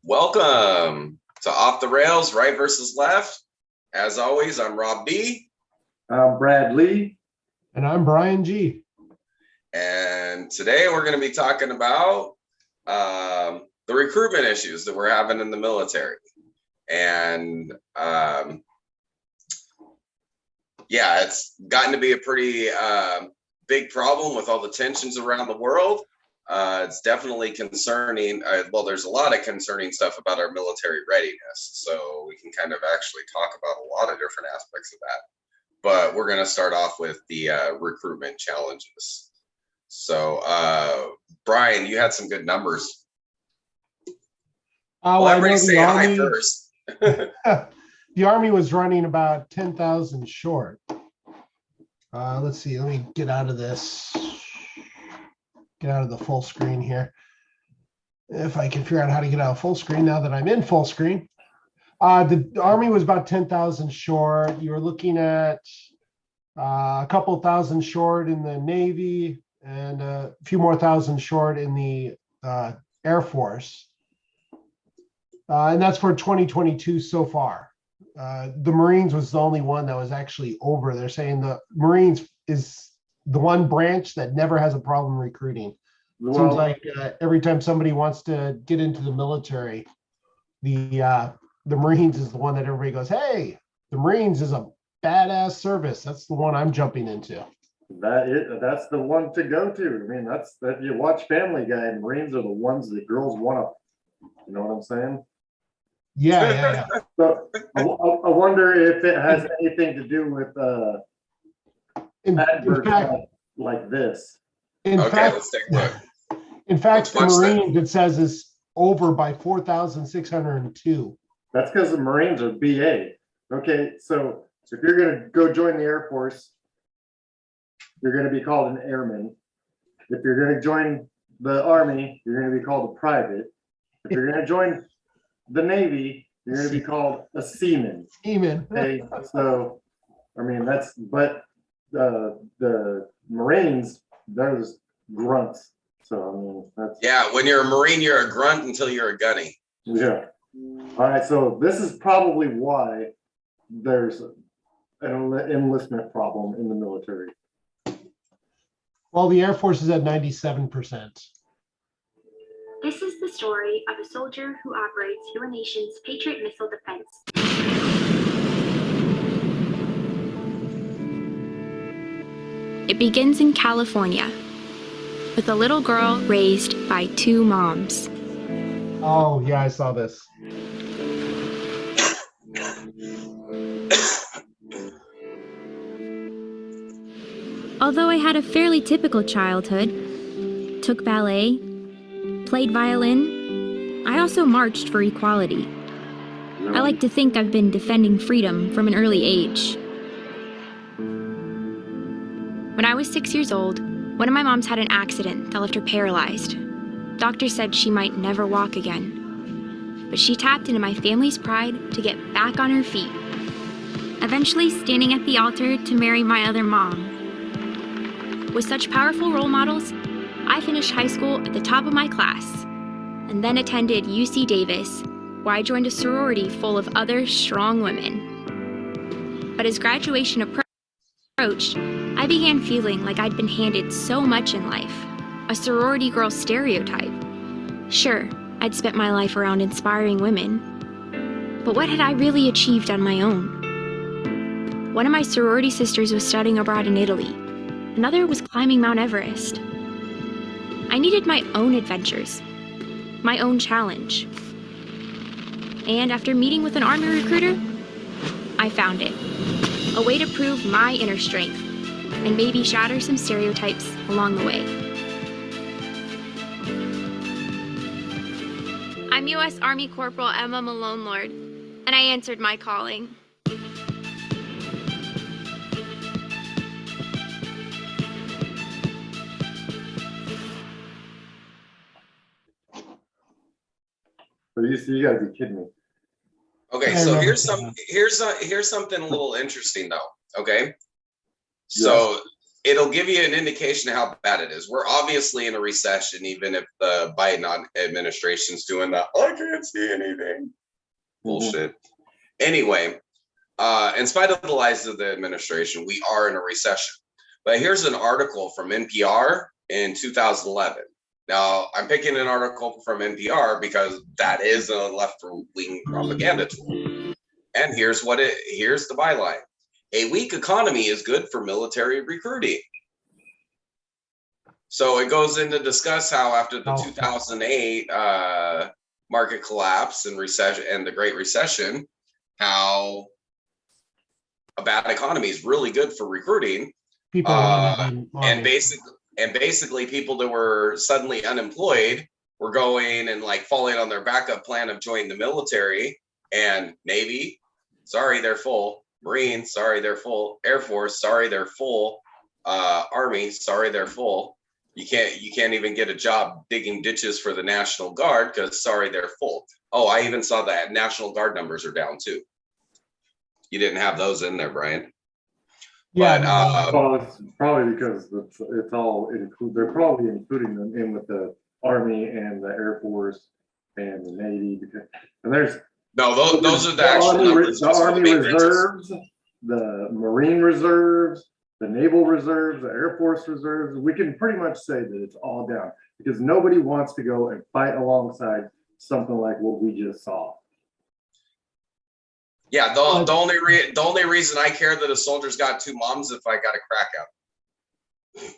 Welcome to Off the Rails, Right versus Left. As always, I'm Rob B. I'm Brad Lee. And I'm Brian G. And today we're going to be talking about the recruitment issues that we're having in the military. And it's gotten to be a pretty big problem with all the tensions around the world. It's definitely concerning. There's a lot of concerning stuff about our military readiness. So we can kind of actually talk about a lot of different aspects of that. But we're going to start off with the recruitment challenges. So, Brian, you had some good numbers. Everybody say hi first. The Army was running about 10,000 short. Let's see. Let me get out of this. Get out of the full screen here. If I can figure out how to get out of full screen now that I'm in full screen. The Army was about 10,000 short. You were looking at a couple thousand short in the Navy and a few more thousand short in the Air Force. And that's for 2022 so far. The Marines was the only one that was actually over. They're saying the Marines is the one branch that never has a problem recruiting. Seems like every time somebody wants to get into the military, the Marines is the one that everybody goes, hey, the Marines is a badass service. That's the one I'm jumping into. That's the one to go to. I mean, that's that you watch Family Guy, and Marines are the ones that girls want to. You know what I'm saying? Yeah. So I wonder if it has anything to do with adverts like this. Let's take a look. In fact, the Marines, it says, is over by 4,602. That's because the Marines are BA. Okay, so if you're going to go join the Air Force, you're going to be called an airman. If you're going to join the Army, you're going to be called a private. If you're going to join the Navy, you're going to be called a seaman. Okay, so I mean but the Marines, there's grunts. So I mean that's when you're a Marine, you're a grunt until you're a gunny. Yeah. All right, so this is probably why there's an enlistment problem in the military. Well, the Air Force is at 97%. This is the story of a soldier who operates your nation's Patriot missile defense. It begins in California with a little girl raised by two moms. Oh, yeah, I saw this. Although I had a fairly typical childhood, took ballet, played violin, I also marched for equality. I like to think I've been defending freedom from an early age. When I was 6 years old, one of my moms had an accident that left her paralyzed. Doctors said she might never walk again. But she tapped into my family's pride to get back on her feet, eventually standing at the altar to marry my other mom. With such powerful role models, I finished high school at the top of my class, and then attended UC Davis, where I joined a sorority full of other strong women. But as graduation approached, I began feeling like I'd been handed so much in life, a sorority girl stereotype. Sure, I'd spent my life around inspiring women, but what had I really achieved on my own? One of my sorority sisters was studying abroad in Italy. Another was climbing Mount Everest. I needed my own adventures, my own challenge. And after meeting with an Army recruiter, I found it. A way to prove my inner strength and maybe shatter some stereotypes along the way. I'm U.S. Army Corporal Emma Malone Lord, and I answered my calling. You gotta be kidding me. Okay, so here's something a little interesting though. Okay, so it'll give you an indication of how bad it is. We're obviously in a recession, even if the Biden administration's doing that. I can't see anything. Bullshit. Anyway, in spite of the lies of the administration, we are in a recession. But here's an article from NPR in 2011. Now, I'm picking an article from NPR because that is a left-wing propaganda tool. And here's the byline. A weak economy is good for military recruiting. So it goes in to discuss how after the 2008 market collapse and recession and the Great Recession, how a bad economy is really good for recruiting. People and basically people that were suddenly unemployed were going and like falling on their backup plan of joining the military. And Navy, sorry, they're full. Marines, sorry, they're full. Air Force, sorry, they're full. Army, sorry, they're full. You can't even get a job digging ditches for the National Guard because sorry, they're full. Oh, I even saw that National Guard numbers are down too. You didn't have those in there, Brian. Yeah, But Well, it's probably because it's all include. They're probably including them in with the Army and the Air Force and the Navy and there's no, those are the actual numbers. The Army Reserves, the Marine Reserves, the Naval Reserves, the Air Force Reserves. We can pretty much say that it's all down because nobody wants to go and fight alongside something like what we just saw. Yeah, the only reason I care that a soldier's got two moms if I got a crack at him.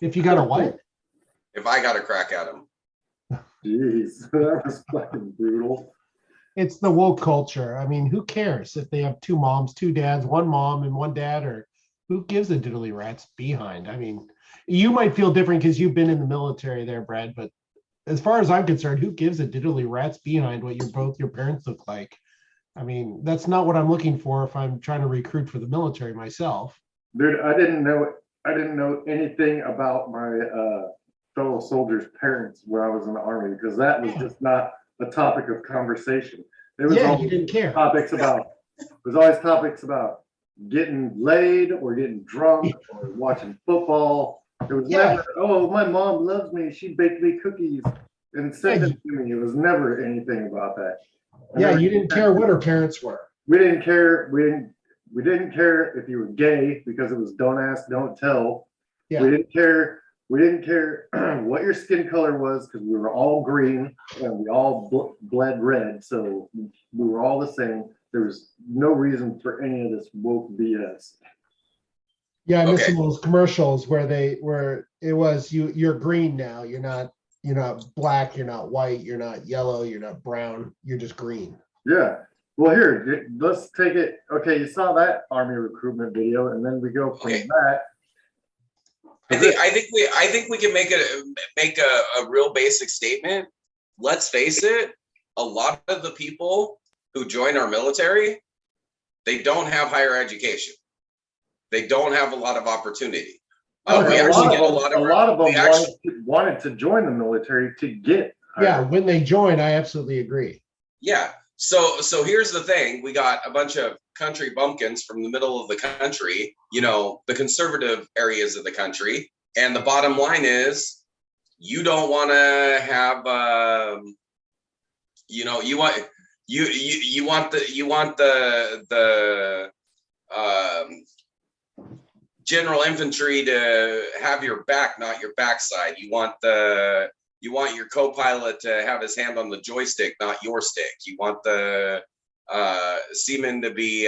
if you got a what? If I got a crack at him. Jeez, that was fucking brutal. It's the woke culture. I mean, who cares if they have two moms, two dads, one mom and one dad, or who gives a diddly rat's behind? I mean, you might feel different because you've been in the military there, Brad, but as far as I'm concerned, who gives a diddly rat's behind what your parents look like? I mean, that's not what I'm looking for if I'm trying to recruit for the military myself. Dude, I didn't know anything about my fellow soldiers' parents when I was in the Army because that was just not a topic of conversation. It was You didn't care. There's always topics about getting laid or getting drunk or watching football. It was never, oh, my mom loves me. She baked me cookies and sent it to me. It was never anything about that. You didn't care what her parents were. We didn't care. We didn't care if you were gay because it was don't ask, don't tell. Yeah. We didn't care. We didn't care what your skin color was because we were all green and we all bled red. So we were all the same. There was no reason for any of this woke BS. Yeah, I miss some of those commercials where it was you're green now. You're not black, you're not white, you're not yellow, you're not brown, you're just green. Yeah. Well, here, let's take it. Okay, you saw that Army recruitment video, and then we go from that. I think we can make a real basic statement. Let's face it, a lot of the people who join our military, they don't have higher education. They don't have a lot of opportunity. A lot of them wanted to join the military to get higher. Yeah, when they join, I absolutely agree. Yeah. So here's the thing. We got a bunch of country bumpkins from the middle of the country, the conservative areas of the country. And the bottom line is you don't want to have, you want the general infantry to have your back, not your backside. You want your co-pilot to have his hand on the joystick, not your stick. You want the seaman to be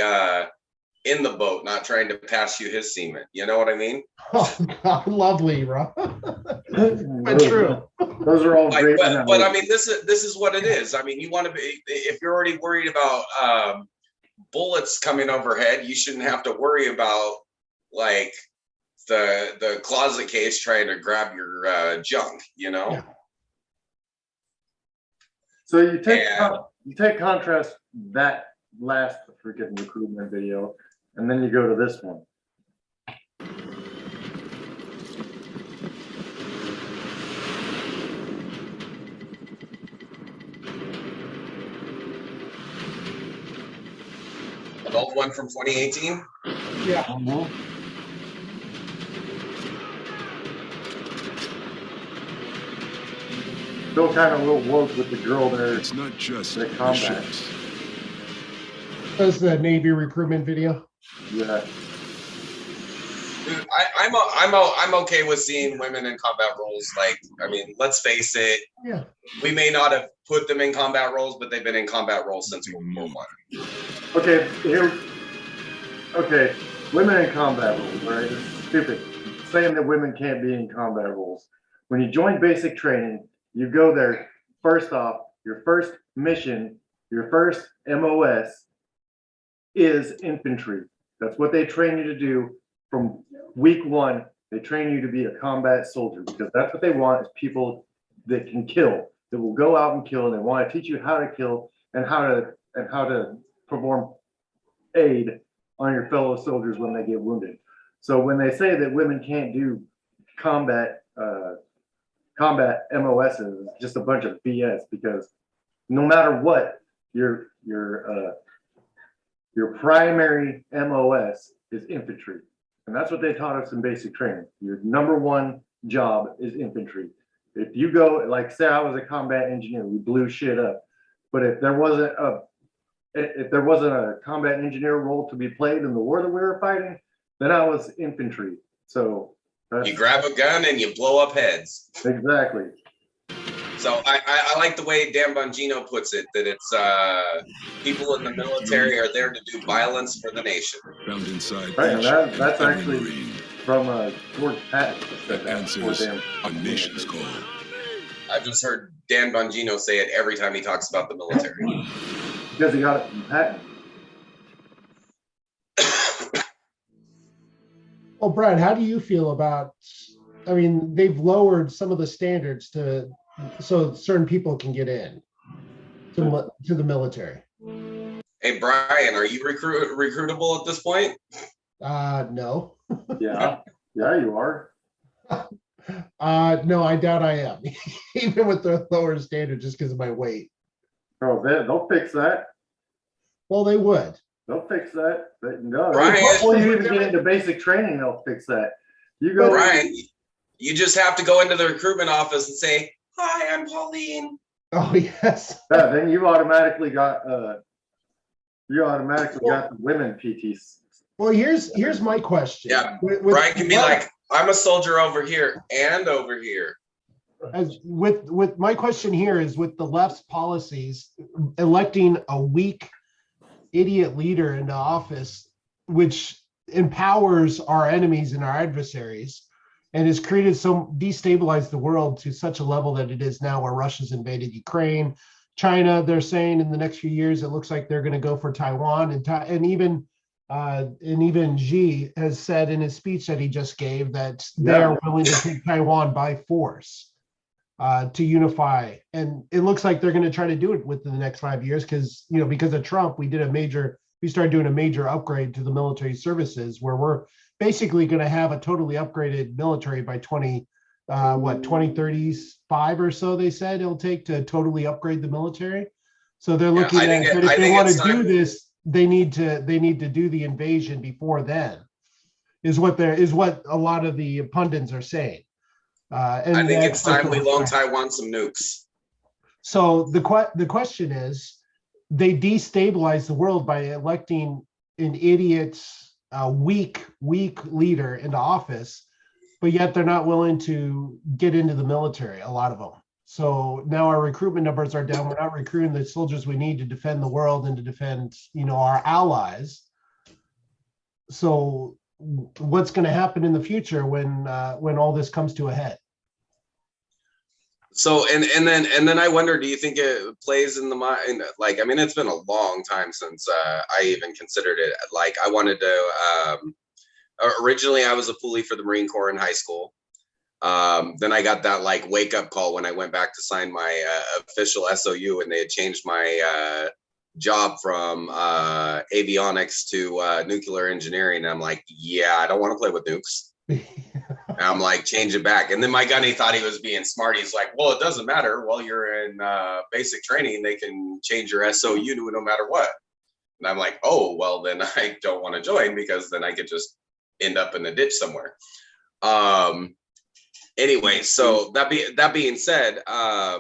in the boat, not trying to pass you his seaman. You know what I mean? Oh God, lovely, Rob. But true. Those are all great. But I mean, this is what it is. I mean, you want to be, if you're already worried about bullets coming overhead, you shouldn't have to worry about like the closet case trying to grab your junk. Yeah. So you take contrast that last freaking recruitment video, and then you go to this one. The old one from 2018. Yeah. Still kind of a little woke with the girl there. It's not just the the combat. ships. That's the Navy recruitment video. Yeah. Dude, I'm okay with seeing women in combat roles. Like, I mean, let's face it, Yeah. we may not have put them in combat roles, but they've been in combat roles since World War One. Okay, here. Okay, women in combat roles, right? It's stupid. Saying that women can't be in combat roles. When you join basic training, you go there. First off, your first mission, your first MOS is infantry. That's what they train you to do from week one. They train you to be a combat soldier because that's what they want is people that can kill, that will go out and kill, and they want to teach you how to kill and how to perform aid on your fellow soldiers when they get wounded. So when they say that women can't do combat MOSs, it's just a bunch of BS because no matter what, your primary MOS is infantry. And that's what they taught us in basic training. Your number one job is infantry. If you go, like say I was a combat engineer, we blew shit up. But if there wasn't a combat engineer role to be played in the war that we were fighting, then I was infantry. So you grab a gun and you blow up heads. Exactly. So I like the way Dan Bongino puts it, that it's people in the military are there to do violence for the nation. Found inside right, each and that's every actually Marine. from George Patton. That answers a nation's call. I've just heard Dan Bongino say it every time he talks about the military. Because he got it from Patton. Well, Brad, how do you feel about, I mean, they've lowered some of the standards so certain people can get in to the military. Hey, Brian, are you recruitable at this point? No. Yeah, you are. No, I doubt I am, even with the lower standard, just because of my weight. Oh, they'll fix that. Well, they would. They'll fix that. No, Brian, before you even get into basic training, they'll fix that. You go, Brian, you just have to go into the recruitment office and say, "Hi, I'm Pauline." Oh yes. Yeah, then you automatically got the women PTs. Well, here's my question. Yeah, Brian can be like, "I'm a soldier over here and over here." With my question here is with the left's policies, electing a weak idiot leader into office, which empowers our enemies and our adversaries, and has destabilized the world to such a level that it is now, where Russia's invaded Ukraine. China, they're saying in the next few years, it looks like they're going to go for Taiwan, and even Xi has said in his speech that he just gave that they are willing to take Taiwan by force to unify. And it looks like they're going to try to do it within the next 5 years because of Trump, we started doing a major upgrade to the military services, where we're basically going to have a totally upgraded military by 2035 or so. They said it'll take to totally upgrade the military. So they're looking at that if they want to do this, they need to do the invasion before then, is what a lot of the pundits are saying. And I think it's time we loan Taiwan some nukes. So the question is, they destabilize the world by electing an idiot, weak leader into office, but yet they're not willing to get into the military, a lot of them. So now our recruitment numbers are down. We're not recruiting the soldiers we need to defend the world and to defend, our allies. So what's going to happen in the future when all this comes to a head? So and then I wonder, do you think it plays in the mind? Like, I mean, it's been a long time since I even considered it. Like, I wanted to. Originally, I was a Poolee for the Marine Corps in high school. Then I got that wake up call when I went back to sign my official SOU, and they had changed my job from avionics to nuclear engineering. And I'm like, yeah, I don't want to play with nukes. And I'm like, change it back. And then my gunny thought he was being smart. He's like, well, it doesn't matter. While you're in basic training, they can change your SOU to no matter what. And I'm like, oh, well, then I don't want to join, because then I could just end up in a ditch somewhere. Anyway, so that being said, I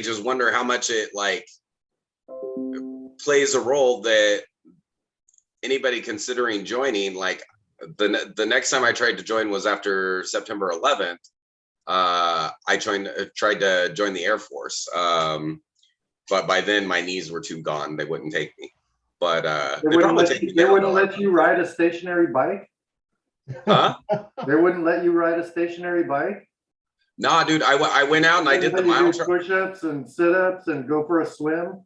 just wonder how much it like plays a role that anybody considering joining, like the next time I tried to join was after September 11th. I tried to join the Air Force, but by then my knees were too gone. They wouldn't take me. But they wouldn't let you ride a stationary bike. Huh? They wouldn't let you ride a stationary bike. Nah, dude, I went out and I did the mile push-ups and sit-ups and go for a swim.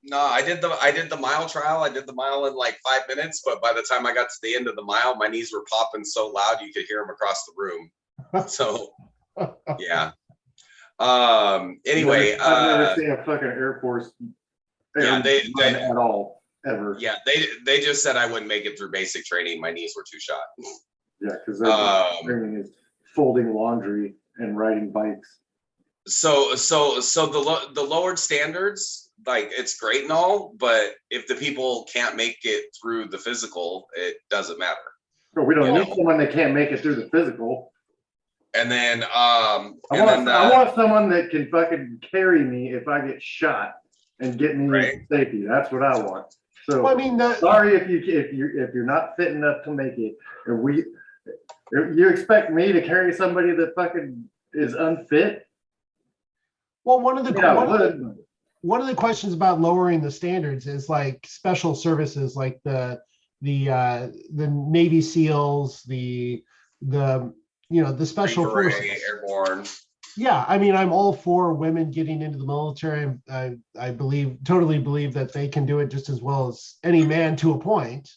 No, I did the mile trial. I did the mile in like 5 minutes, but by the time I got to the end of the mile, my knees were popping so loud you could hear them across the room. So yeah. Anyway, I've never seen a fucking Air Force. Yeah, they at all ever. Yeah, they just said I wouldn't make it through basic training. My knees were too shot. Yeah, because training is folding laundry and riding bikes. So the lowered standards, like it's great and all, but if the people can't make it through the physical, it doesn't matter. But we don't need someone that can't make it through the physical. And then I want someone that can fucking carry me if I get shot and get me in safety. That's what I want. So Well, I mean, sorry if you're not fit enough to make it, and you expect me to carry somebody that fucking is unfit. Well, one of the questions about lowering the standards is like special services, like the Navy SEALs, the special forces, airborne. Yeah, I mean, I'm all for women getting into the military. I totally believe that they can do it just as well as any man to a point.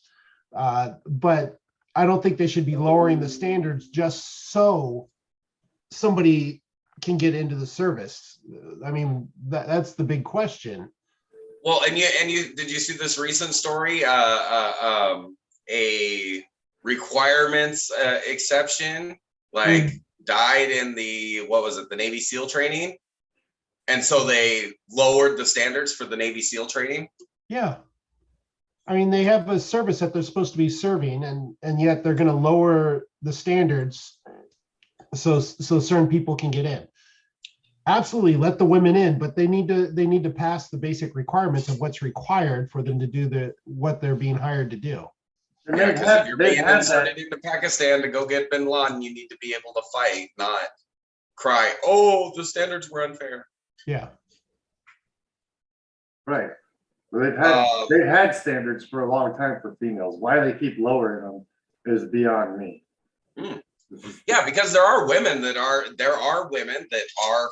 But I don't think they should be lowering the standards just so somebody can get into the service. I mean, that's the big question. Well, and you did you see this recent story? A requirements exception, like died in the Navy SEAL training, and so they lowered the standards for the Navy SEAL training. Yeah, I mean, they have a service that they're supposed to be serving, and yet they're going to lower the standards so certain people can get in. Absolutely, let the women in, but they need to pass the basic requirements of what's required for them to do what they're being hired to do. Yeah, because if you're being inserted into Pakistan to go get Bin Laden, you need to be able to fight, not cry, "Oh, the standards were unfair." Yeah. Right. Well, they've had standards for a long time for females. Why they keep lowering them is beyond me. Yeah, because there are women that are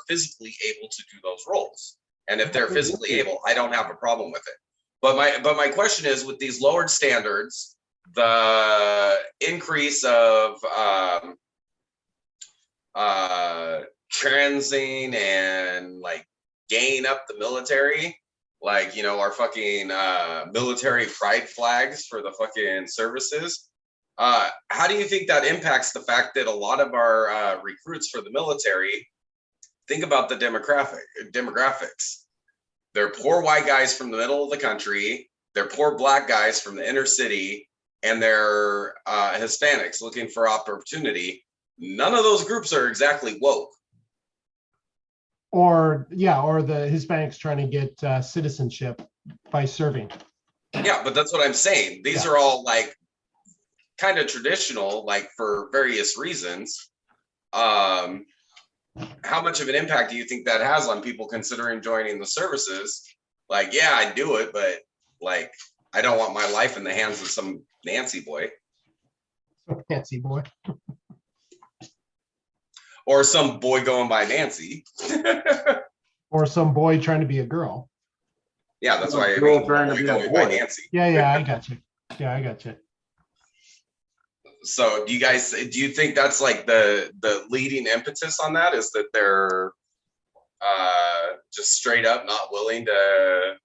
physically able to do those roles, and if they're physically able, I don't have a problem with it. But my question is, with these lowered standards, the increase of transing and like gaying up the military, like, our fucking military pride flags for the fucking services. How do you think that impacts the fact that a lot of our recruits for the military, think about the demographics. They're poor white guys from the middle of the country. They're poor black guys from the inner city, and they're Hispanics looking for opportunity. None of those groups are exactly woke. Or the Hispanics trying to get citizenship by serving. Yeah, but that's what I'm saying. These are all like kind of traditional, like for various reasons. How much of an impact do you think that has on people considering joining the services? Like, yeah, I'd do it, but like, I don't want my life in the hands of some Nancy boy. Nancy boy. Or some boy going by Nancy. Or some boy trying to be a girl. Yeah, that's why I mean, trying to be going by Nancy. Yeah, I got you. Yeah, I got you. So do you think that's like the leading impetus on that, is that they're just straight up not willing to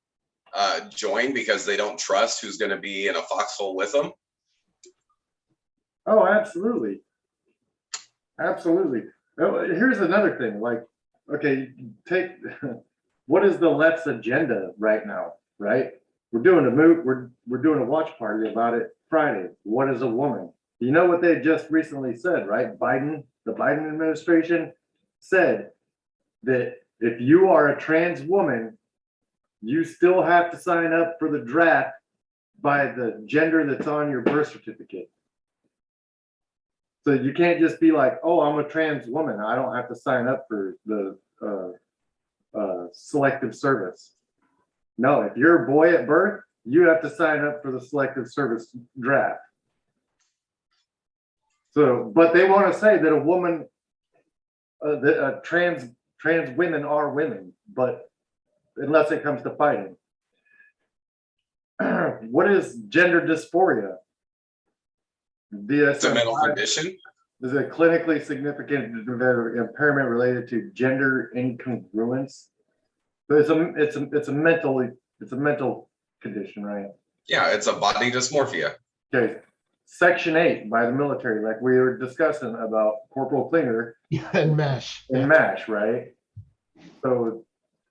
join because they don't trust who's going to be in a foxhole with them? Oh, absolutely. Absolutely. Oh, here's another thing. Like, okay, what is the left's agenda right now, right? We're doing a doing a watch party about it Friday. What is a woman? You know what they just recently said, right? The Biden administration said that if you are a trans woman, you still have to sign up for the draft by the gender that's on your birth certificate. So you can't just be like, oh, I'm a trans woman, I don't have to sign up for the selective service. No, if you're a boy at birth, you have to sign up for the selective service draft. So, but they want to say that a woman, trans women are women, but unless it comes to fighting. What is gender dysphoria? It's a mental condition. Is a clinically significant impairment related to gender incongruence. But it's a mental condition, right? Yeah, it's a body dysmorphia. Okay. Section 8 by the military, like we were discussing about Corporal Klinger. Yeah, and MASH. And MASH, right? So,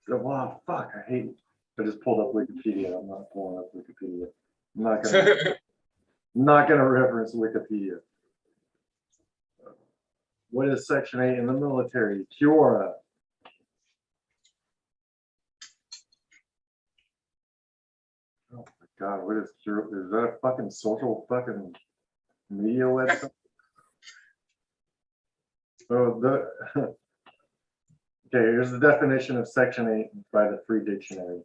wow, fuck, I hate it. I just pulled up Wikipedia. I'm not pulling up Wikipedia. I'm not gonna reference Wikipedia. What is Section 8 in the military? Kiora. Oh my God, what is Kiora? Is that a fucking social fucking media website? So okay, here's the definition of Section 8 by the Free Dictionary.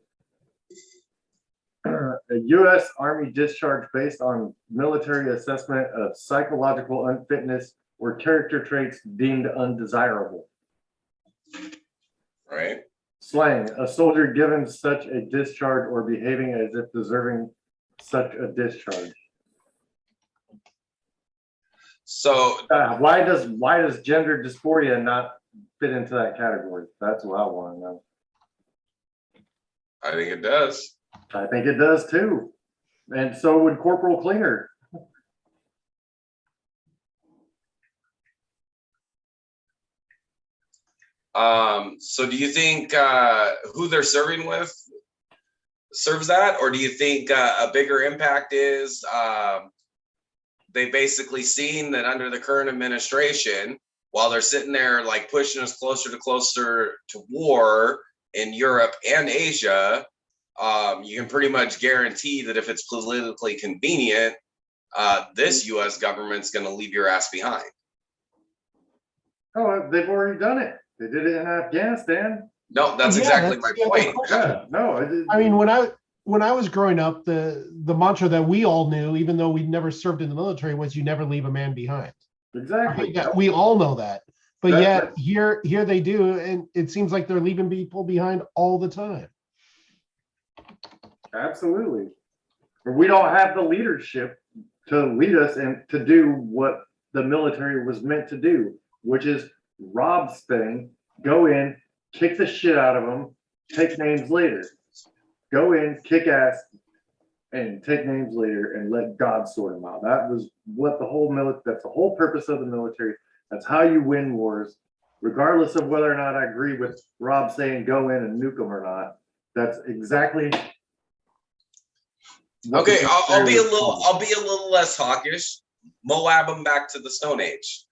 A U.S. Army discharge based on military assessment of psychological unfitness or character traits deemed undesirable. Right. Slang, a soldier given such a discharge or behaving as if deserving such a discharge. So why does gender dysphoria not fit into that category? That's what I want to know. I think it does. I think it does too. And so would Corporal Klinger. So do you think who they're serving with serves that, or do you think a bigger impact is they basically seen that under the current administration, while they're sitting there like pushing us closer to war in Europe and Asia, you can pretty much guarantee that if it's politically convenient, this U.S. government's going to leave your ass behind. Oh, they've already done it. They did it in Afghanistan. No, that's exactly my point. Yeah, no, I mean, when I was growing up, the mantra that we all knew, even though we'd never served in the military, was you never leave a man behind. Exactly. Yeah, we all know that. But yet here they do, and it seems like they're leaving people behind all the time. Absolutely. We don't have the leadership to lead us and to do what the military was meant to do, which is rob thing, go in, kick the shit out of them, take names later. Go in, kick ass, and take names later and let God sort them out. That was what that's the whole purpose of the military. That's how you win wars, regardless of whether or not I agree with Rob saying go in and nuke them or not. That's exactly. Okay, I'll be a little less hawkish. Moab them back to the Stone Age.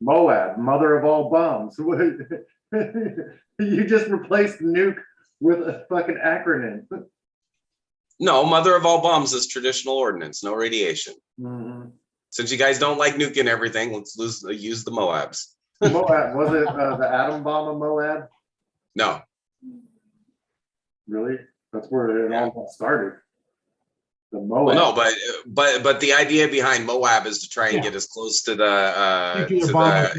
Moab, mother of all bombs. You just replaced nuke with a fucking acronym. No, mother of all bombs is traditional ordnance, no radiation. Mm-hmm. Since you guys don't like nuking everything, let's use the Moabs. Moab, was it the atom bomb of Moab? No. Really? That's where it all started. The Moab. Well, no, but the idea behind Moab is to try and get as close to the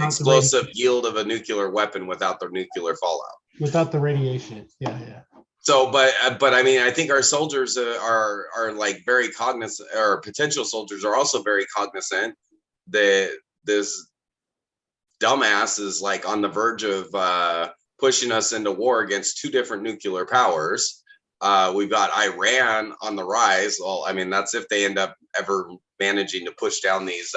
explosive yield of a nuclear weapon without the nuclear fallout. Without the radiation. Yeah. So, but I mean, I think our soldiers are like very cognizant, or potential soldiers are also very cognizant that this dumbass is like on the verge of pushing us into war against two different nuclear powers. We've got Iran on the rise. Well, I mean, that's if they end up ever managing to push down these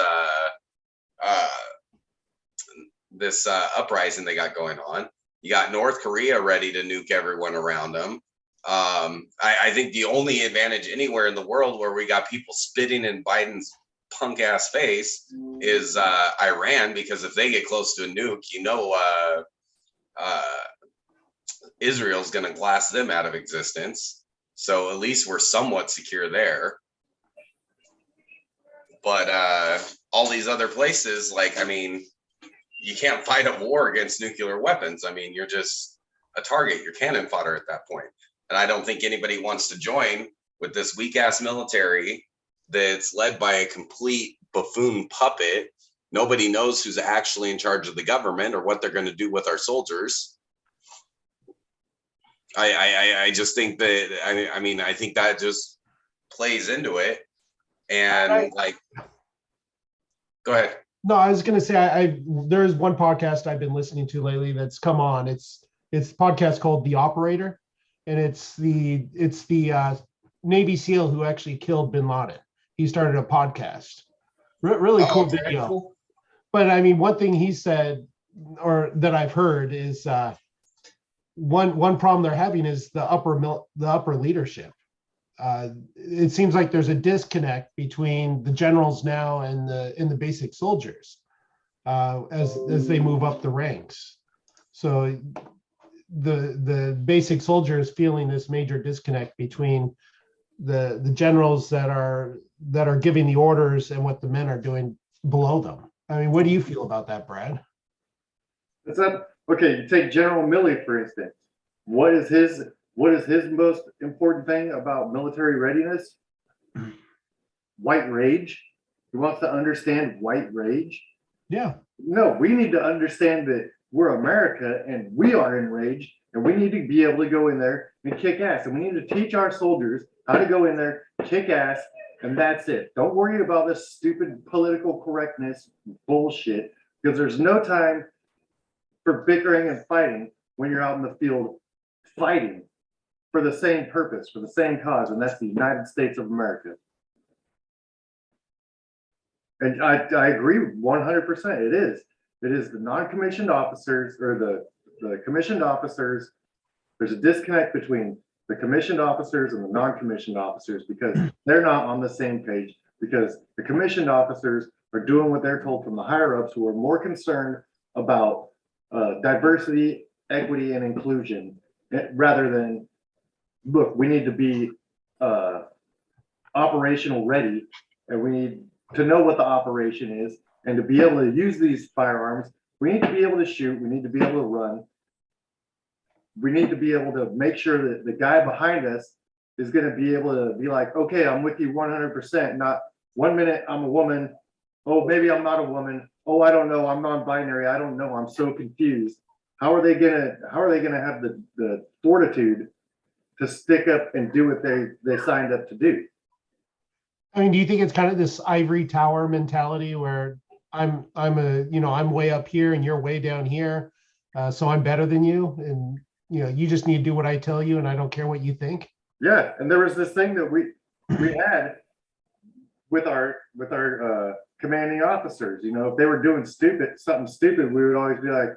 this uprising they got going on. You got North Korea ready to nuke everyone around them. I think the only advantage anywhere in the world where we got people spitting in Biden's punk ass face is Iran, because if they get close to a nuke, Israel's going to glass them out of existence. So at least we're somewhat secure there. But all these other places, you can't fight a war against nuclear weapons. I mean, you're just a target. You're cannon fodder at that point. And I don't think anybody wants to join with this weak ass military that's led by a complete buffoon puppet. Nobody knows who's actually in charge of the government or what they're going to do with our soldiers. I just think that, I think that just plays into it. And go ahead. No, I was going to say, there is one podcast I've been listening to lately that's come on. It's a podcast called The Operator, and it's the Navy SEAL who actually killed bin Laden. He started a podcast. Really cool video. Cool. But I mean, one thing he said, or that I've heard, is one problem they're having is the upper leadership. It seems like there's a disconnect between the generals now and the basic soldiers as they move up the ranks. So the basic soldiers feeling this major disconnect between the generals that are giving the orders and what the men are doing below them. I mean, what do you feel about that, Brad? Okay, you take General Milley, for instance. What is his most important thing about military readiness? White rage. He wants to understand white rage. Yeah. No, we need to understand that we're America and we are enraged, and we need to be able to go in there and kick ass. And we need to teach our soldiers how to go in there, kick ass, and that's it. Don't worry about this stupid political correctness bullshit, because there's no time for bickering and fighting when you're out in the field fighting for the same purpose, for the same cause, and that's the United States of America. And I agree 100%. It is the non-commissioned officers, or the commissioned officers. There's a disconnect between the commissioned officers and the non-commissioned officers, because they're not on the same page, because the commissioned officers are doing what they're told from the higher ups, who are more concerned about diversity, equity, and inclusion, rather than, look, we need to be operational ready, and we need to know what the operation is, and to be able to use these firearms, we need to be able to shoot, we need to be able to run, we need to be able to make sure that the guy behind us is going to be able to be like, okay, I'm with you 100%, not 1 minute I'm a woman, oh, maybe I'm not a woman, oh, I don't know, I'm non-binary, I don't know, I'm so confused. How are they gonna have the fortitude to stick up and do what they signed up to do? I mean, do you think it's kind of this ivory tower mentality where I'm way up here and you're way down here, so I'm better than you, and you just need to do what I tell you, and I don't care what you think? Yeah, and there was this thing that we had with our commanding officers. If they were doing something stupid, we would always be like,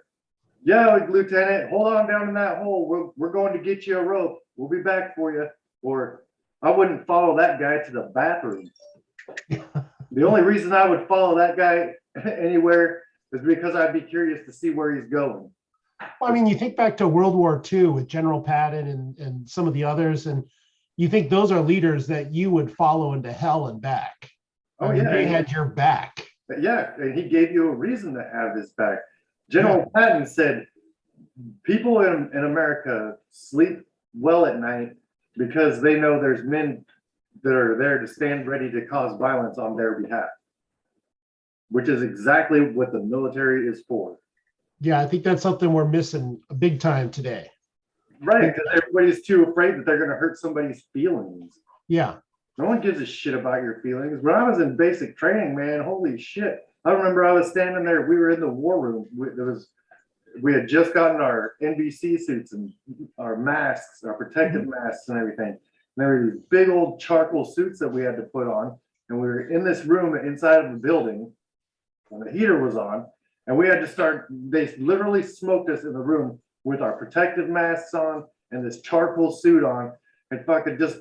yeah, Lieutenant, hold on down in that hole. We're going to get you a rope. We'll be back for you. Or I wouldn't follow that guy to the bathroom. The only reason I would follow that guy anywhere is because I'd be curious to see where he's going. Well, I mean, you think back to World War II with General Patton and some of the others, and you think those are leaders that you would follow into hell and back. Oh, yeah. They had your back. Yeah, and he gave you a reason to have his back. General Patton said, people in America sleep well at night because they know there's men that are there to stand ready to cause violence on their behalf, which is exactly what the military is for. Yeah, I think that's something we're missing big time today. Right, because everybody's too afraid that they're going to hurt somebody's feelings. Yeah. No one gives a shit about your feelings. When I was in basic training, man, holy shit. I remember I was standing there. We were in the war room. We had just gotten our NBC suits and our masks, our protective masks and everything. And there were these big old charcoal suits that we had to put on. And we were in this room inside of the building, and the heater was on. And we had to start, they literally smoked us in the room with our protective masks on and this charcoal suit on, and fucking just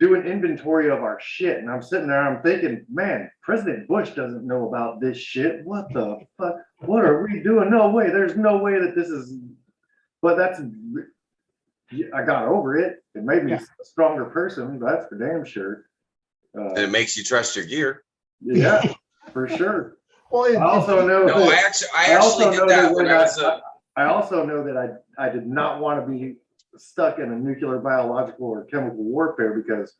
do an inventory of our shit. And I'm sitting there, I'm thinking, man, President Bush doesn't know about this shit. What the fuck? What are we doing? No way. There's no way that this is, but that's, I got over it. It made me Yeah. a stronger person. That's for damn sure. And it makes you trust your gear. Yeah, for sure. Well, I also know No, that, I actually did that when I was I also know that I did not want to be stuck in a nuclear, biological, or chemical warfare because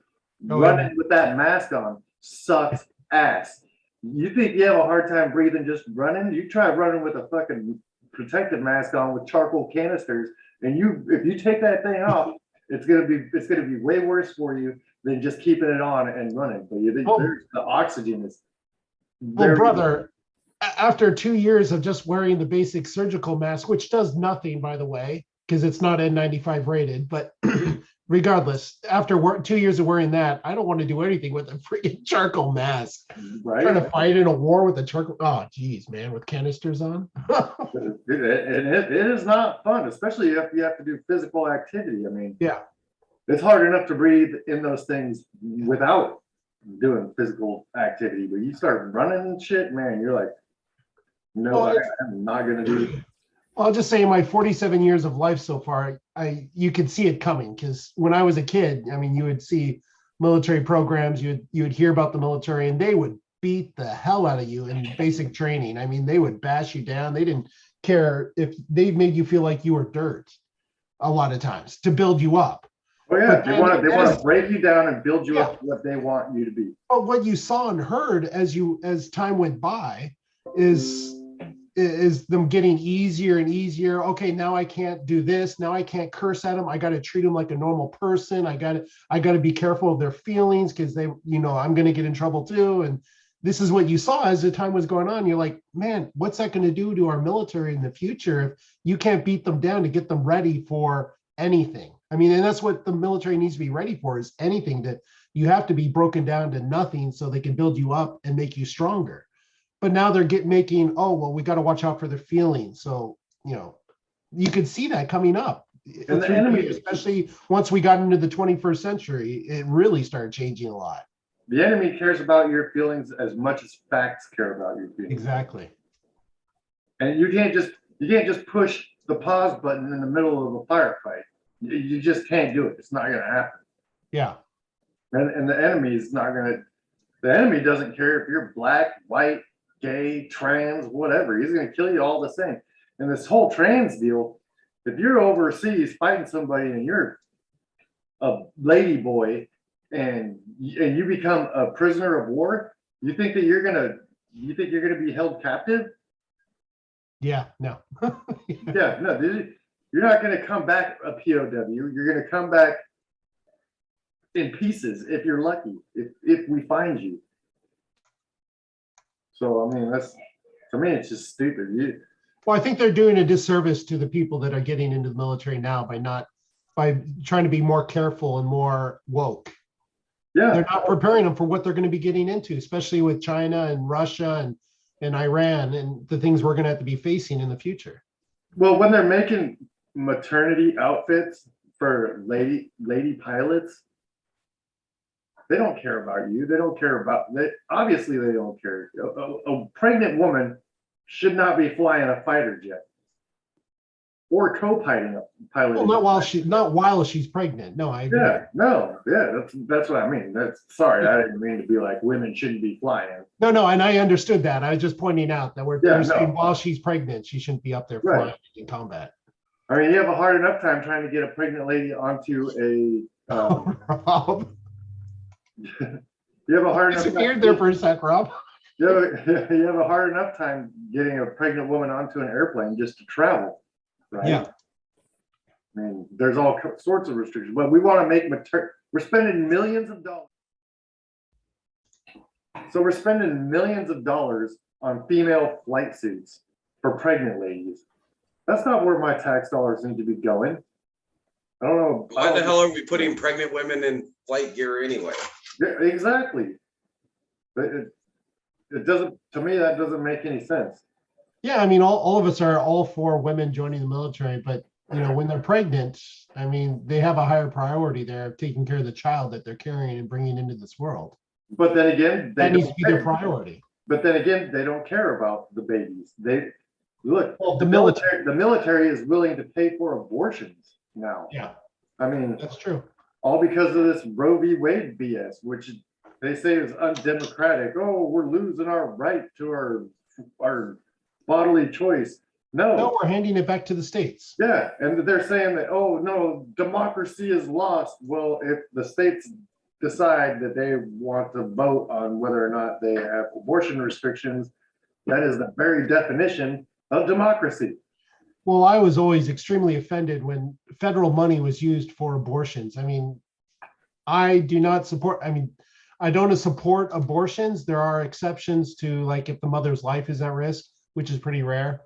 running with that mask on sucks ass. You think you have a hard time breathing just running? You try running with a fucking protective mask on with charcoal canisters, and if you take that thing off, it's gonna be way worse for you than just keeping it on and running. But the oxygen is well, brother, after 2 years of just wearing the basic surgical mask, which does nothing, by the way, because it's not N95 rated, but regardless, after 2 years of wearing that, I don't want to do anything with a freaking charcoal mask. right. Trying to fight in a war with a charcoal. Oh, geez, man, with canisters on. And it is not fun, especially if you have to do physical activity. I mean, Yeah. it's hard enough to breathe in those things without doing physical activity, but you start running and shit, man, you're like, no, Well, I'm not gonna do it. I'll just say my 47 years of life so far, you could see it coming because when I was a kid, I mean, you would see military programs, you would hear about the military, and they would beat the hell out of you in basic training. I mean, they would bash you down. They didn't care if they made you feel like you were dirt a lot of times to build you up. Oh yeah, But they want to break you down and build you Yeah. up to what they want you to be. But what you saw and heard as time went by is them getting easier and easier. Okay, now I can't do this. Now I can't curse at them. I got to treat them like a normal person. I got to be careful of their feelings because they, I'm going to get in trouble too. And this is what you saw as the time was going on. You're like, man, what's that going to do to our military in the future if you can't beat them down to get them ready for anything? I mean, and that's what the military needs to be ready for, is anything. That you have to be broken down to nothing so they can build you up and make you stronger. But now they're making, oh, well, we got to watch out for their feelings. So, you could see that coming up. And the enemy, especially once we got into the 21st century, it really started changing a lot. the enemy cares about your feelings as much as facts care about your feelings. Exactly. And you can't just push the pause button in the middle of a firefight. You just can't do it. It's not going to happen. Yeah. And the enemy is not going to. The enemy doesn't care if you're black, white, gay, trans, whatever. He's going to kill you all the same. And this whole trans deal, if you're overseas fighting somebody and you're a lady boy and you become a prisoner of war, you think you're gonna be held captive? Yeah. No. Yeah, no, you're not gonna come back a POW. You're gonna come back in pieces if you're lucky, if we find you. So I mean, to me, it's just stupid. Well, I think they're doing a disservice to the people that are getting into the military now by trying to be more careful and more woke. Yeah, They're not preparing them for what they're going to be getting into, especially with China and Russia and Iran and the things we're going to have to be facing in the future. well, when they're making maternity outfits for lady pilots, they don't care about you. They don't care about that. Obviously, they don't care. A pregnant woman should not be flying a fighter jet or co-piloting a pilot. Well, not while she's pregnant. No, I agree. Yeah, no, yeah, that's what I mean. Sorry, I didn't mean to be like women shouldn't be flying. No, and I understood that. I was just pointing out that we're saying while she's pregnant, she shouldn't be up there flying in combat. I mean, you have a hard enough time trying to get a pregnant lady onto a. Rob, You have a hard enough disappeared there for a sec, Rob. You have a hard enough time getting a pregnant woman onto an airplane just to travel, right? Yeah. I mean, there's all sorts of restrictions, but we want to make we're spending millions of dollars. So we're spending millions of dollars on female flight suits for pregnant ladies. That's not where my tax dollars need to be going. I don't know. Why the hell are we putting pregnant women in flight gear anyway? Yeah, exactly. But it doesn't, to me, that doesn't make any sense. Yeah, I mean, all of us are all for women joining the military, but you know, when they're pregnant, I mean, they have a higher priority there of taking care of the child that they're carrying and bringing into this world. But then again, That needs to be their priority. But then again, they don't care about the babies. They look, Well, the military is willing to pay for abortions now. Yeah, I mean, that's true. all because of this Roe v. Wade BS, which they say is undemocratic. Oh, we're losing our right to our bodily choice. No, we're handing it back to the states. Yeah, and they're saying that, oh no, democracy is lost. Well, if the states decide that they want to vote on whether or not they have abortion restrictions, that is the very definition of democracy. Well, I was always extremely offended when federal money was used for abortions. I mean, I do not support, I mean, I don't support abortions. There are exceptions to, like, if the mother's life is at risk, which is pretty rare.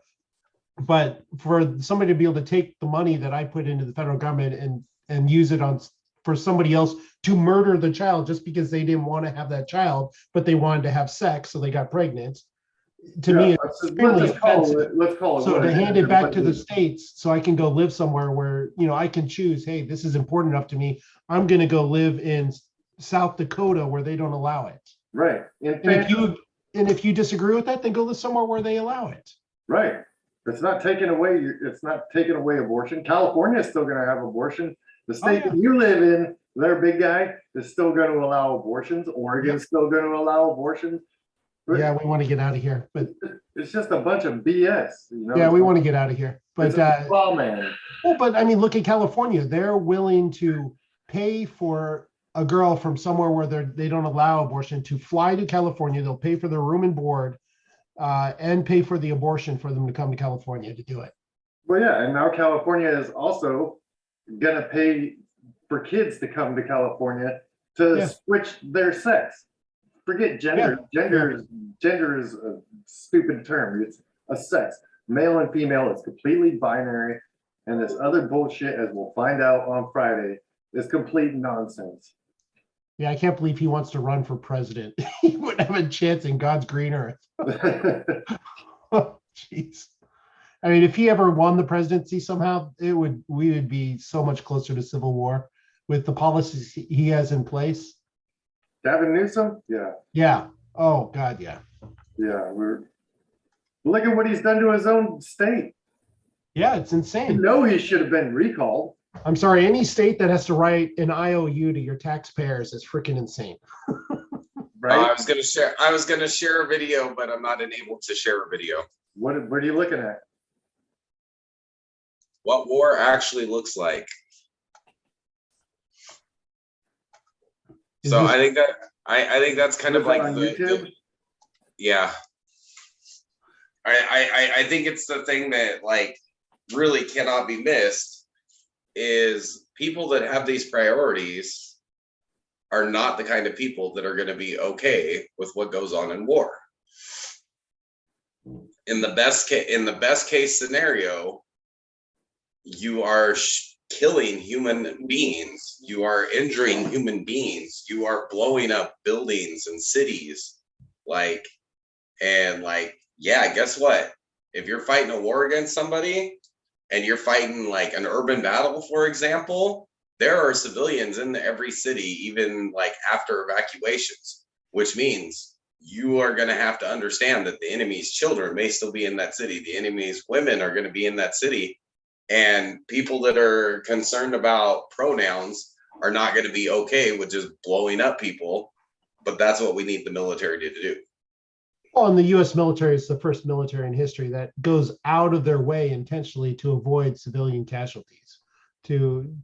But for somebody to be able to take the money that I put into the federal government and use it on for somebody else to murder the child just because they didn't want to have that child, but they wanted to have sex, so they got pregnant. To me, it's extremely offensive. Let's call it. So to hand it back to the states so I can go live somewhere where, you know, I can choose, hey, this is important enough to me. I'm going to go live in South Dakota where they don't allow it. Right. And if you disagree with that, then go live somewhere where they allow it. Right. It's not taking away. It's not taking away abortion. California is still going to have abortion. The state that you live in, their big guy, is still going to allow abortions. Oregon's still going to allow abortions. Yeah, we want to get out of here, but it's just a bunch of BS. You know? Yeah, we want to get out of here. But well, man. Well, but I mean, look at California. They're willing to pay for a girl from somewhere where they don't allow abortion to fly to California. They'll pay for their room and board, and pay for the abortion for them to come to California to do it. Well, yeah, and now California is also gonna pay for kids to come to California to switch their sex. Forget gender. Gender is a stupid term. It's a sex. Male and female is completely binary, and this other bullshit, as we'll find out on Friday, is complete nonsense. Yeah, I can't believe he wants to run for president. He wouldn't have a chance in God's green earth. Oh, jeez. I mean, if he ever won the presidency somehow, we would be so much closer to civil war with the policies he has in place. Gavin Newsom? Yeah. Yeah. Oh, God, yeah. Yeah, look at what he's done to his own state. Yeah, it's insane. You know he should have been recalled. I'm sorry, any state that has to write an IOU to your taxpayers is freaking insane. Right? I was gonna share a video, but I'm not enabled to share a video. What are you looking at? What war actually looks like. So I think that's kind of like yeah. I think it's the thing that like really cannot be missed is people that have these priorities are not the kind of people that are going to be okay with what goes on in war. In the best case scenario, you are killing human beings, you are injuring human beings, you are blowing up buildings and cities, yeah, guess what? If you're fighting a war against somebody and you're fighting like an urban battle, for example, there are civilians in every city, even like after evacuations, which means you are going to have to understand that the enemy's children may still be in that city. The enemy's women are going to be in that city. And people that are concerned about pronouns are not going to be okay with just blowing up people. But that's what we need the military to do. Well, and the U.S. military is the first military in history that goes out of their way intentionally to avoid civilian casualties, to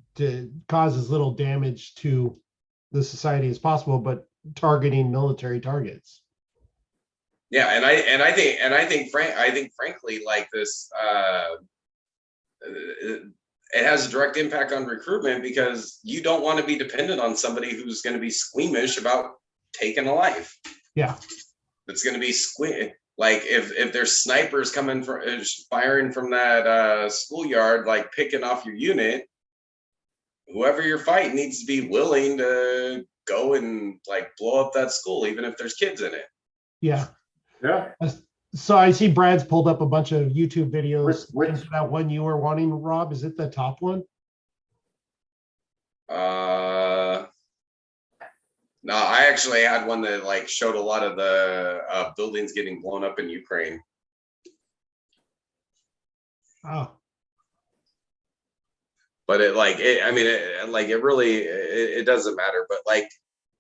cause as little damage to the society as possible, but targeting military targets. Yeah, and I think frankly, like this, it has a direct impact on recruitment because you don't want to be dependent on somebody who's going to be squeamish about taking a life. Yeah. It's going to be like if there's snipers coming from firing from that schoolyard, like picking off your unit, whoever you're fighting needs to be willing to go and like blow up that school, even if there's kids in it. Yeah. Yeah. So I see Brad's pulled up a bunch of YouTube videos. Which into that one you were wanting, Rob? Is it the top one? No, I actually had one that like showed a lot of the buildings getting blown up in Ukraine. Oh, But I mean, it really, it doesn't matter. But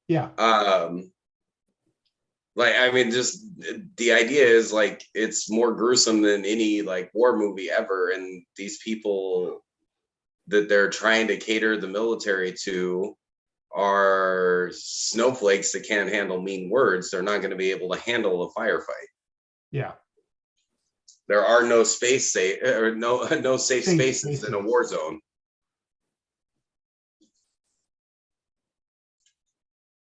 yeah. I mean, just the idea is like it's more gruesome than any like war movie ever, and these people that they're trying to cater the military to are snowflakes that can't handle mean words. They're not going to be able to handle a firefight. Yeah. There are no safe spaces in a war zone.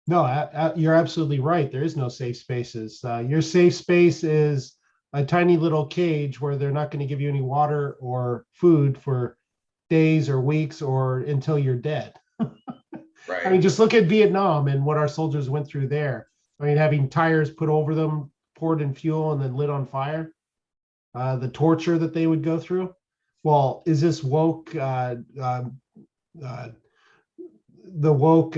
No, you're absolutely right. There is no safe spaces. Your safe space is a tiny little cage where they're not going to give you any water or food for days or weeks or until you're dead. Right. I mean, just look at Vietnam and what our soldiers went through there. I mean, having tires put over them, poured in fuel, and then lit on fire. The torture that they would go through. Well, is this woke? The woke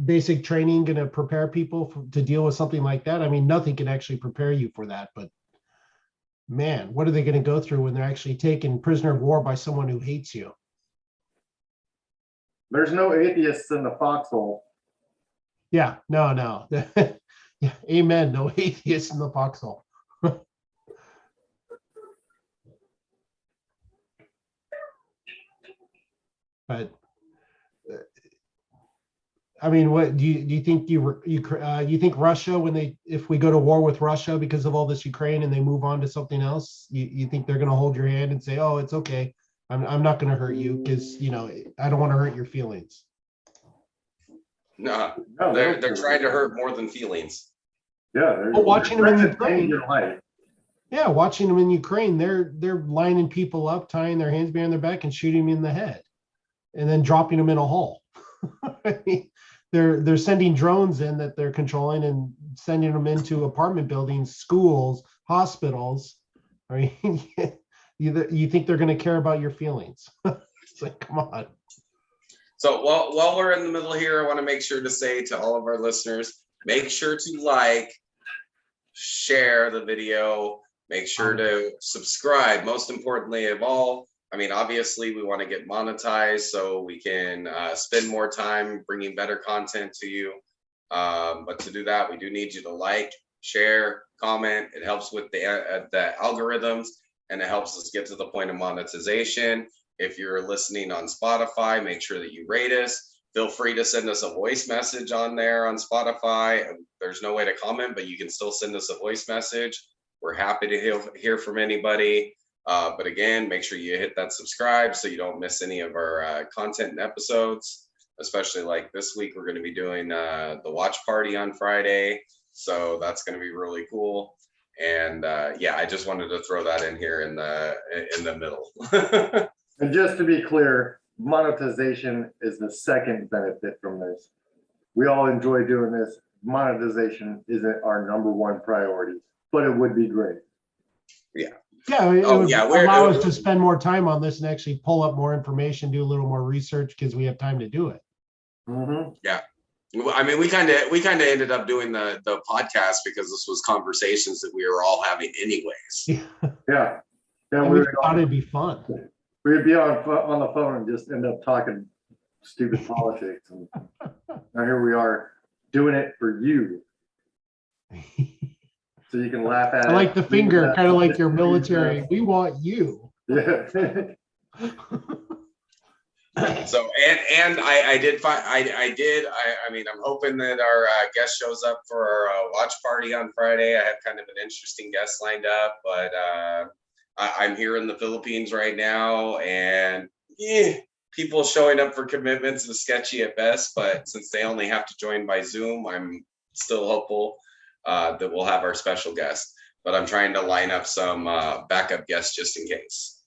basic training going to prepare people to deal with something like that? I mean, nothing can actually prepare you for that. But man, what are they going to go through when they're actually taken prisoner of war by someone who hates you? There's no atheists in the foxhole. Yeah, no. Yeah, amen. No atheists in the foxhole. But I mean, what do you think you think Russia, if we go to war with Russia because of all this Ukraine and they move on to something else, you think they're going to hold your hand and say, oh, it's okay, I'm not going to hurt you because I don't want to hurt your feelings? No, they're trying to hurt more than feelings. Yeah, watching them in Ukraine. Your life. Yeah, watching them in Ukraine, they're lining people up, tying their hands behind their back, and shooting them in the head, and then dropping them in a hole. I mean, they're sending drones in that they're controlling and sending them into apartment buildings, schools, hospitals. I mean, you think they're going to care about your feelings? It's like, come on. So while we're in the middle here, I want to make sure to say to all of our listeners, make sure to share the video, make sure to subscribe. Most importantly of all, I mean, obviously we want to get monetized so we can spend more time bringing better content to you. But to do that, we do need you to share, comment. It helps with the algorithms, and it helps us get to the point of monetization. If you're listening on Spotify, make sure that you rate us. Feel free to send us a voice message on there on Spotify. There's no way to comment, but you can still send us a voice message. We're happy to hear from anybody. But again, make sure you hit that subscribe so you don't miss any of our content and episodes, especially like this week. We're going to be doing the watch party on Friday. So that's going to be really cool. And yeah, I just wanted to throw that in here in the middle. And just to be clear, monetization is the second benefit from this. We all enjoy doing this. Monetization isn't our number one priority, but it would be great. Yeah. Yeah, it would allow us to spend more time on this and actually pull up more information, do a little more research because we have time to do it. Mm-hmm. Yeah. I mean, we kind of ended up doing the podcast because this was conversations that we were all having anyways. Yeah. And we thought it'd be fun. We'd be on the phone and just end up talking stupid politics. And now here we are doing it for you. So you can laugh at it. I like the finger, kind of like your military. We want you. Yeah. So I mean, I'm hoping that our guest shows up for our watch party on Friday. I have kind of an interesting guest lined up, but I'm here in the Philippines right now, and people showing up for commitments is sketchy at best, but since they only have to join by Zoom, I'm still hopeful that we'll have our special guest, but I'm trying to line up some backup guests just in case.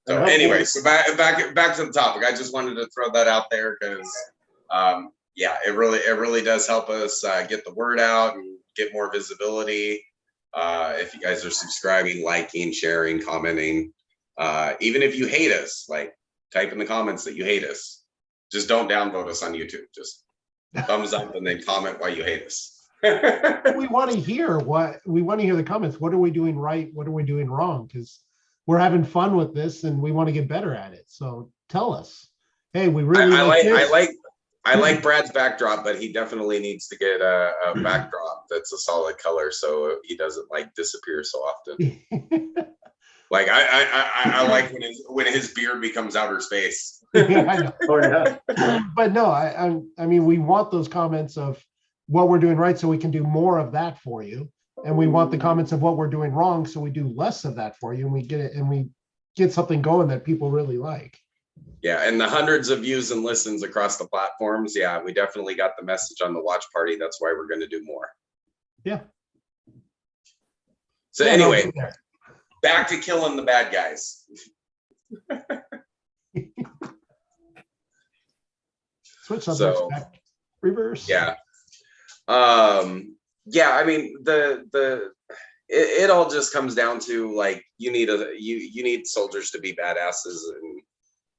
So anyway, so back to the topic. I just wanted to throw that out there because yeah, it really does help us get the word out and get more visibility. If you guys are subscribing, liking, sharing, commenting, even if you hate us, like type in the comments that you hate us. Just don't downvote us on YouTube. Just thumbs up and then comment why you hate us. We want to hear the comments. What are we doing right? What are we doing wrong? Because we're having fun with this and we want to get better at it. So tell us. Hey, we really I like Brad's backdrop, but he definitely needs to get a backdrop that's a solid color so he doesn't like disappear so often. Like I like when his beard becomes outer space. Yeah, I know. Oh, yeah. But no, I mean, we want those comments of what we're doing right so we can do more of that for you. And we want the comments of what we're doing wrong so we do less of that for you and we get it and we get something going that people really like. Yeah, and the hundreds of views and listens across the platforms. Yeah, we definitely got the message on the watch party. That's why we're going to do more. Yeah. So anyway, back to killing the bad guys. Switch subjects back. Reverse. Yeah. Yeah, I mean it all just comes down to like you need soldiers to be badasses,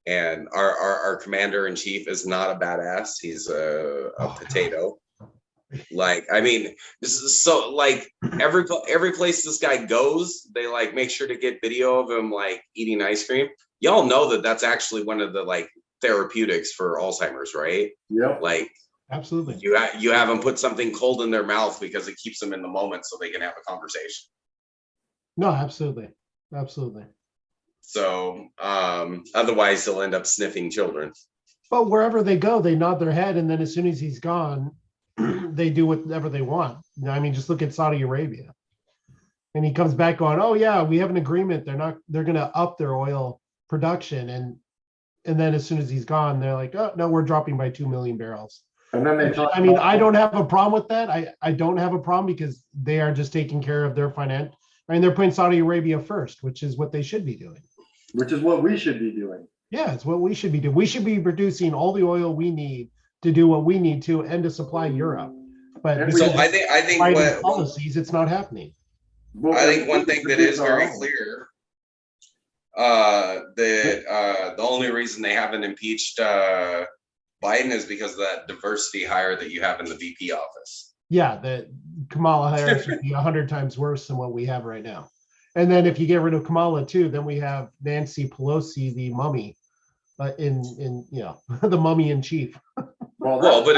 and our commander in chief is not a badass. He's a potato. Like, I mean, this is so like every place this guy goes, they like make sure to get video of him like eating ice cream. Y'all know that that's actually one of the like therapeutics for Alzheimer's, right? Yep. Like, absolutely. You have them put something cold in their mouth because it keeps them in the moment so they can have a conversation. No, absolutely. Absolutely. So otherwise they'll end up sniffing children. But wherever they go, they nod their head, and then as soon as he's gone, they do whatever they want. I mean, just look at Saudi Arabia. And he comes back going, oh yeah, we have an agreement. They're gonna up their oil production. And then as soon as he's gone, they're like, oh no, we're dropping by 2 million barrels. And then they talk I mean, I don't have a problem with that. I don't have a problem because they are just taking care of their finance. I mean, they're putting Saudi Arabia first, which is what they should be doing. Which is what we should be doing. Yeah, it's what we should be doing. We should be producing all the oil we need to do what we need to and to supply Europe. But So I think what policies, it's not happening. I think one thing that is very clear, that the only reason they haven't impeached Biden is because of that diversity hire that you have in the VP office. Yeah, that Kamala Harris would be 100 times worse than what we have right now. And then if you get rid of Kamala too, then we have Nancy Pelosi, the mummy, in the mummy in chief. Well, but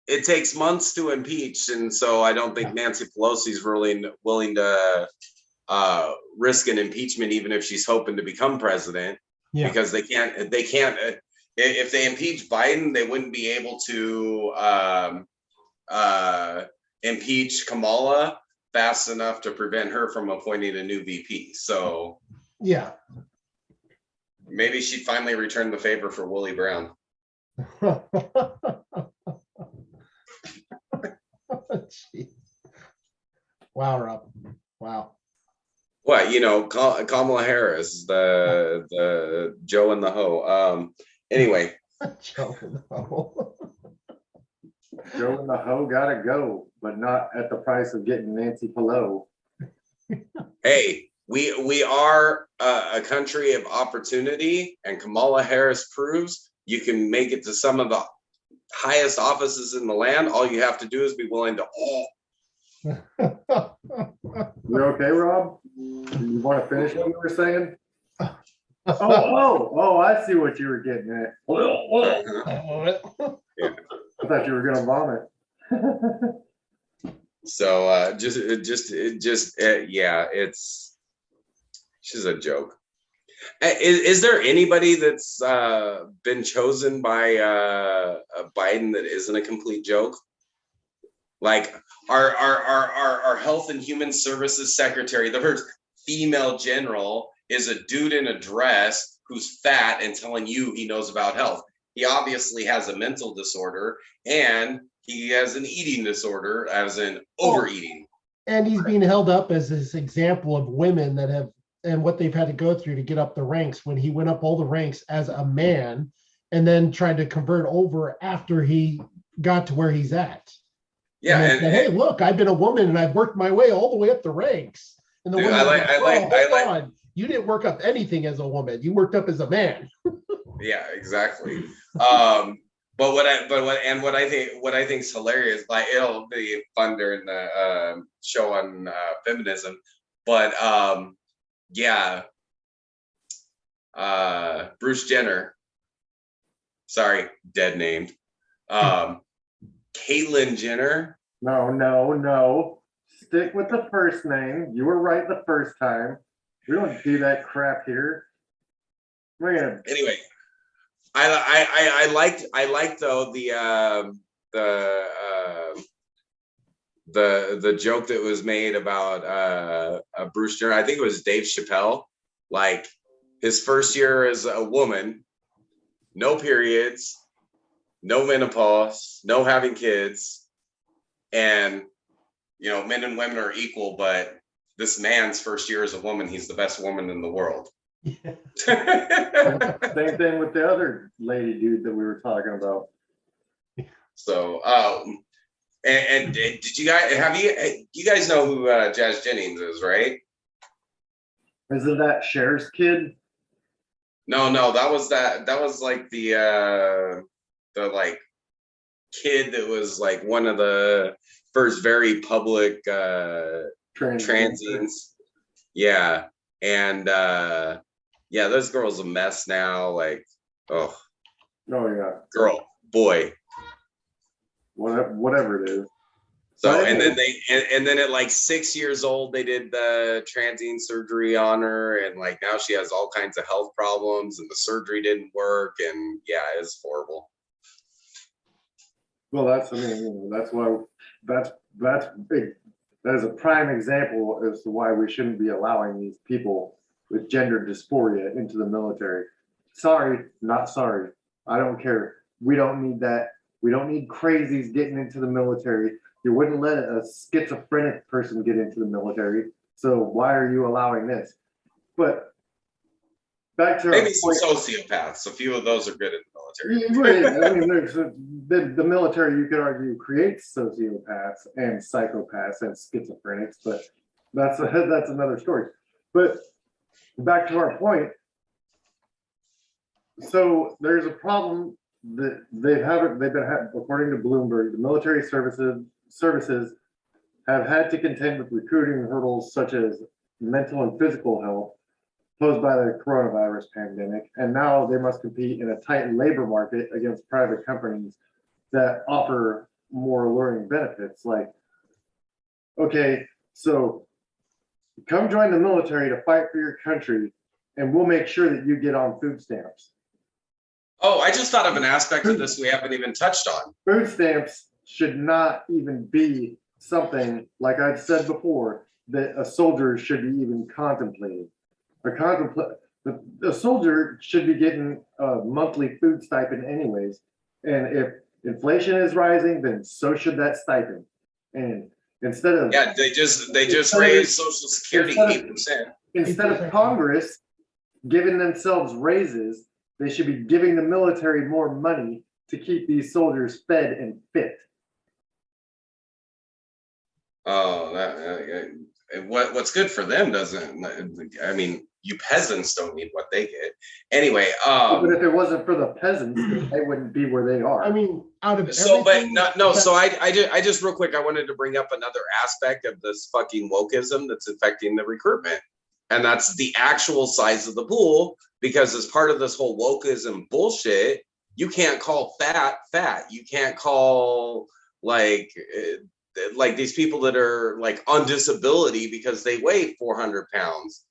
it takes months to impeach, and so I don't think Nancy Pelosi's really willing to risk an impeachment, even if she's hoping to become president. Yeah. Because they can't. If they impeach Biden, they wouldn't be able to impeach Kamala fast enough to prevent her from appointing a new VP. So yeah, maybe she'd finally return the favor for Willie Brown. Wow, Rob. Wow. What, Kamala Harris, the Joe and the Ho. Anyway. Joe and the Ho. Joe and the Ho gotta go, but not at the price of getting Nancy Pelosi. Hey, we are a country of opportunity, and Kamala Harris proves you can make it to some of the highest offices in the land. All you have to do is be willing to. You okay, Rob? You want to finish what you were saying? Oh, I see what you were getting at. Yeah. I thought you were gonna vomit. So yeah, she's a joke. Is there anybody that's been chosen by Biden that isn't a complete joke? Like our Health and Human Services Secretary, the first female general, is a dude in a dress who's fat and telling you he knows about health. He obviously has a mental disorder, and he has an eating disorder, as in overeating. And he's being held up as this example of women that have, and what they've had to go through to get up the ranks, when he went up all the ranks as a man and then tried to convert over after he got to where he's at. Yeah, And and, hey, look, I've been a woman and I've worked my way all the way up the ranks. And the dude, woman, hold like, on. You didn't work up anything as a woman. You worked up as a man. yeah, exactly. But what I think is hilarious, like it'll be fun during the show on feminism, but yeah, Bruce Jenner, sorry, dead named, Caitlyn Jenner. No. Stick with the first name. You were right the first time. We don't do that crap here. We're gonna Anyway, I liked though the joke that was made about Bruce Jenner. I think it was Dave Chappelle. Like his first year as a woman, no periods, no menopause, no having kids, and men and women are equal, but this man's first year as a woman, he's the best woman in the world. same thing with the other lady dude that we were talking about. So, and did you guys know who Jazz Jennings is, right? Isn't that Cher's kid? No, that was like the like kid that was like one of the first very public transients. Yeah. And yeah, this girl's a mess now. Like, oh yeah. Girl, boy. Whatever it is. So and then at like 6 years old, they did the transient surgery on her, and like now she has all kinds of health problems, and the surgery didn't work, and yeah, it's horrible. Well, that's why that's big. That is a prime example as to why we shouldn't be allowing these people with gender dysphoria into the military. Sorry, not sorry. I don't care. We don't need that. We don't need crazies getting into the military. You wouldn't let a schizophrenic person get into the military. So why are you allowing this? But back to maybe some sociopaths. A few of those are good in the military. I mean, the military, you could argue, creates sociopaths and psychopaths and schizophrenics, but that's another story. But back to our point. So there's a problem that according to Bloomberg, the military services have had to contend with recruiting hurdles such as mental and physical health posed by the coronavirus pandemic, and now they must compete in a tight labor market against private companies that offer more alluring benefits. Like, okay, so come join the military to fight for your country, and we'll make sure that you get on food stamps. Oh, I just thought of an aspect of this we haven't even touched on. Food stamps should not even be something, like I've said before, that a soldier should be even contemplating. The soldier should be getting a monthly food stipend anyways. And if inflation is rising, then so should that stipend. And instead of they just raised Social Security 8%. Instead of Congress giving themselves raises, they should be giving the military more money to keep these soldiers fed and fit. Oh, what's good for them doesn't. I mean, you peasants don't need what they get anyway. But if it wasn't for the peasants, they wouldn't be where they are. I mean, out of so, but no. So I just real quick, I wanted to bring up another aspect of this fucking wokeism that's affecting the recruitment, and that's the actual size of the pool. Because as part of this whole wokeism bullshit, you can't call fat. You can't call like these people that are like on disability because they weigh 400 pounds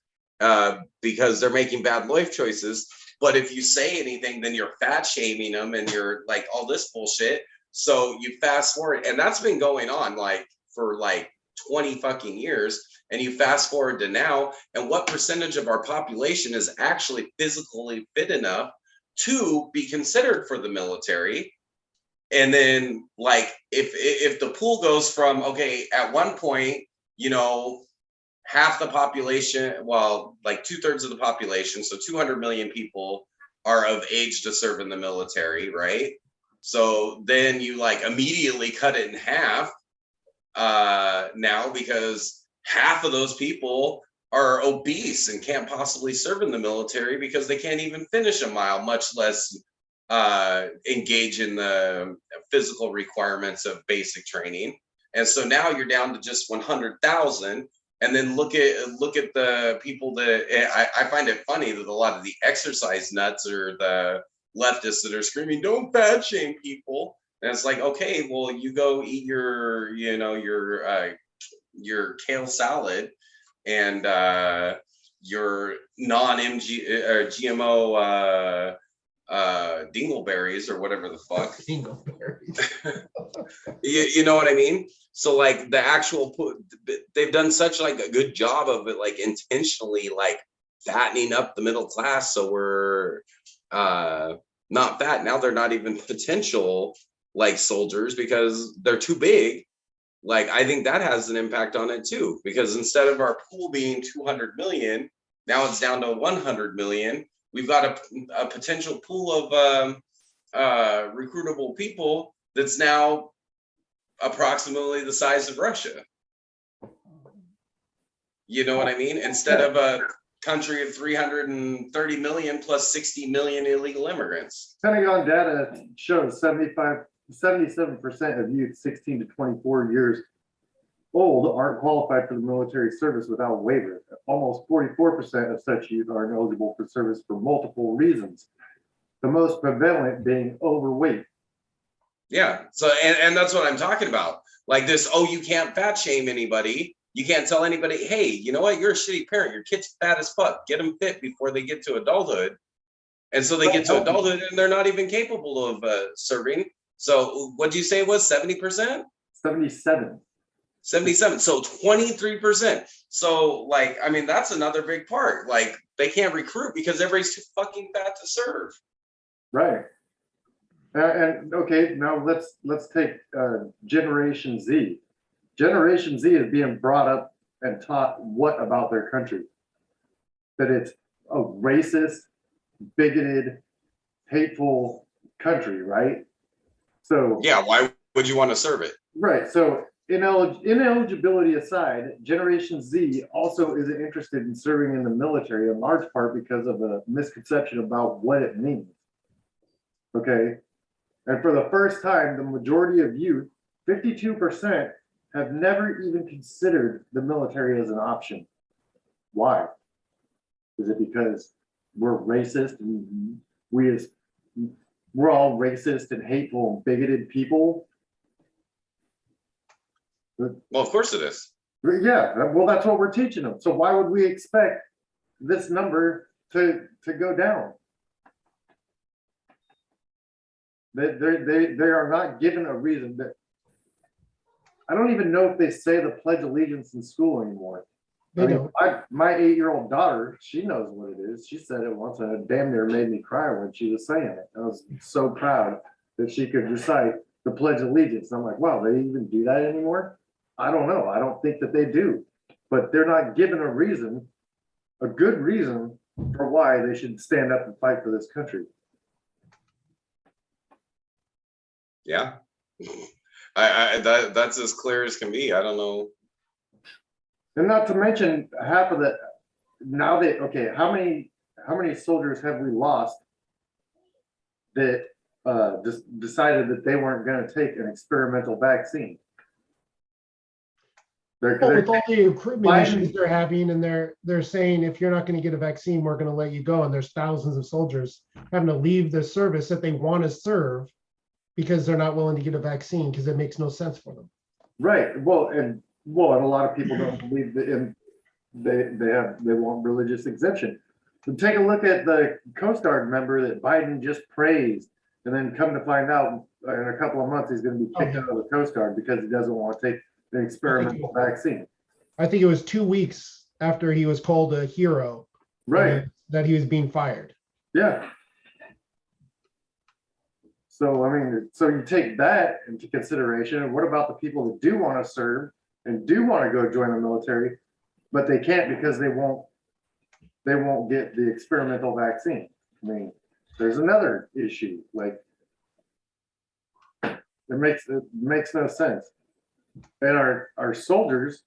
because they're making bad life choices. But if you say anything, then you're fat shaming them and you're like all this bullshit. So you fast forward, and that's been going on like for like 20 fucking years. And you fast forward to now, and what percentage of our population is actually physically fit enough to be considered for the military? And then like if the pool goes from, okay, at one point, half the population, well, like 2/3 of the population, so 200 million people are of age to serve in the military, right? So then you like immediately cut it in half now because half of those people are obese and can't possibly serve in the military because they can't even finish a mile, much less engage in the physical requirements of basic training. And so now you're down to just 100,000. And then look at the people that I find it funny that a lot of the exercise nuts or the leftists that are screaming, "Don't fat shame people." And it's like, okay, well, you go eat your kale salad and your GMO dingleberries or whatever the fuck. Dingleberries. You know what I mean? So like the actual, they've done such like a good job of it, like intentionally like fattening up the middle class. So we're not fat. Now they're not even potential like soldiers because they're too big. Like, I think that has an impact on it too, because instead of our pool being 200 million, now it's down to 100 million. We've got a potential pool of recruitable people that's now approximately the size of Russia. You know what I mean? Instead of a country of 330 million plus 60 million illegal immigrants. Pentagon data shows 77% of youth 16 to 24 years old aren't qualified for the military service without waiver. Almost 44% of such youth are ineligible for service for multiple reasons, the most prevalent being overweight. Yeah, so and that's what I'm talking about. Like this, oh, you can't fat shame anybody. You can't tell anybody, hey, you know what? You're a shitty parent. Your kid's fat as fuck. Get them fit before they get to adulthood. And so they get to adulthood and they're not even capable of serving. So what'd you say it was 70%? 77. 77. So 23%. So like, I mean, that's another big part. Like they can't recruit because everybody's too fucking fat to serve. Right. And okay, now let's take Generation Z. Generation Z is being brought up and taught what about their country? That it's a racist, bigoted, hateful country, right? So yeah, why would you want to serve it? Right. So ineligibility aside, Generation Z also isn't interested in serving in the military in large part because of a misconception about what it means. Okay. And for the first time, the majority of youth, 52%, have never even considered the military as an option. Why? Is it because we're racist and we're all racist and hateful and bigoted people? Well, of course it is. Yeah, well, that's what we're teaching them. So why would we expect this number to go down? They are not given a reason. That I don't even know if they say the Pledge of Allegiance in school anymore. My 8-year-old daughter, she knows what it is. She said it once, and it damn near made me cry when she was saying it. I was so proud that she could recite the Pledge of Allegiance. I'm like, wow, they even do that anymore? I don't know. I don't think that they do. But they're not given a reason, a good reason for why they should stand up and fight for this country. Yeah. That's as clear as can be. I don't know. And not to mention half of the now that okay, how many soldiers have we lost that decided that they weren't going to take an experimental vaccine? With all the recruitment issues they're having, and they're saying if you're not going to get a vaccine, we're going to let you go. And there's thousands of soldiers having to leave the service that they want to serve because they're not willing to get a vaccine because it makes no sense for them. Right. Well, and a lot of people don't believe that they want religious exemption. But take a look at the Coast Guard member that Biden just praised, and then come to find out in a couple of months he's going to be kicked out of the Coast Guard because he doesn't want to take the experimental vaccine. I think it was 2 weeks after he was called a hero, right, that he was being fired. Yeah. So, I mean, so you take that into consideration. And what about the people that do want to serve and do want to go join the military, but they can't because they won't get the experimental vaccine? I mean, there's another issue. Like, it makes no sense. And our soldiers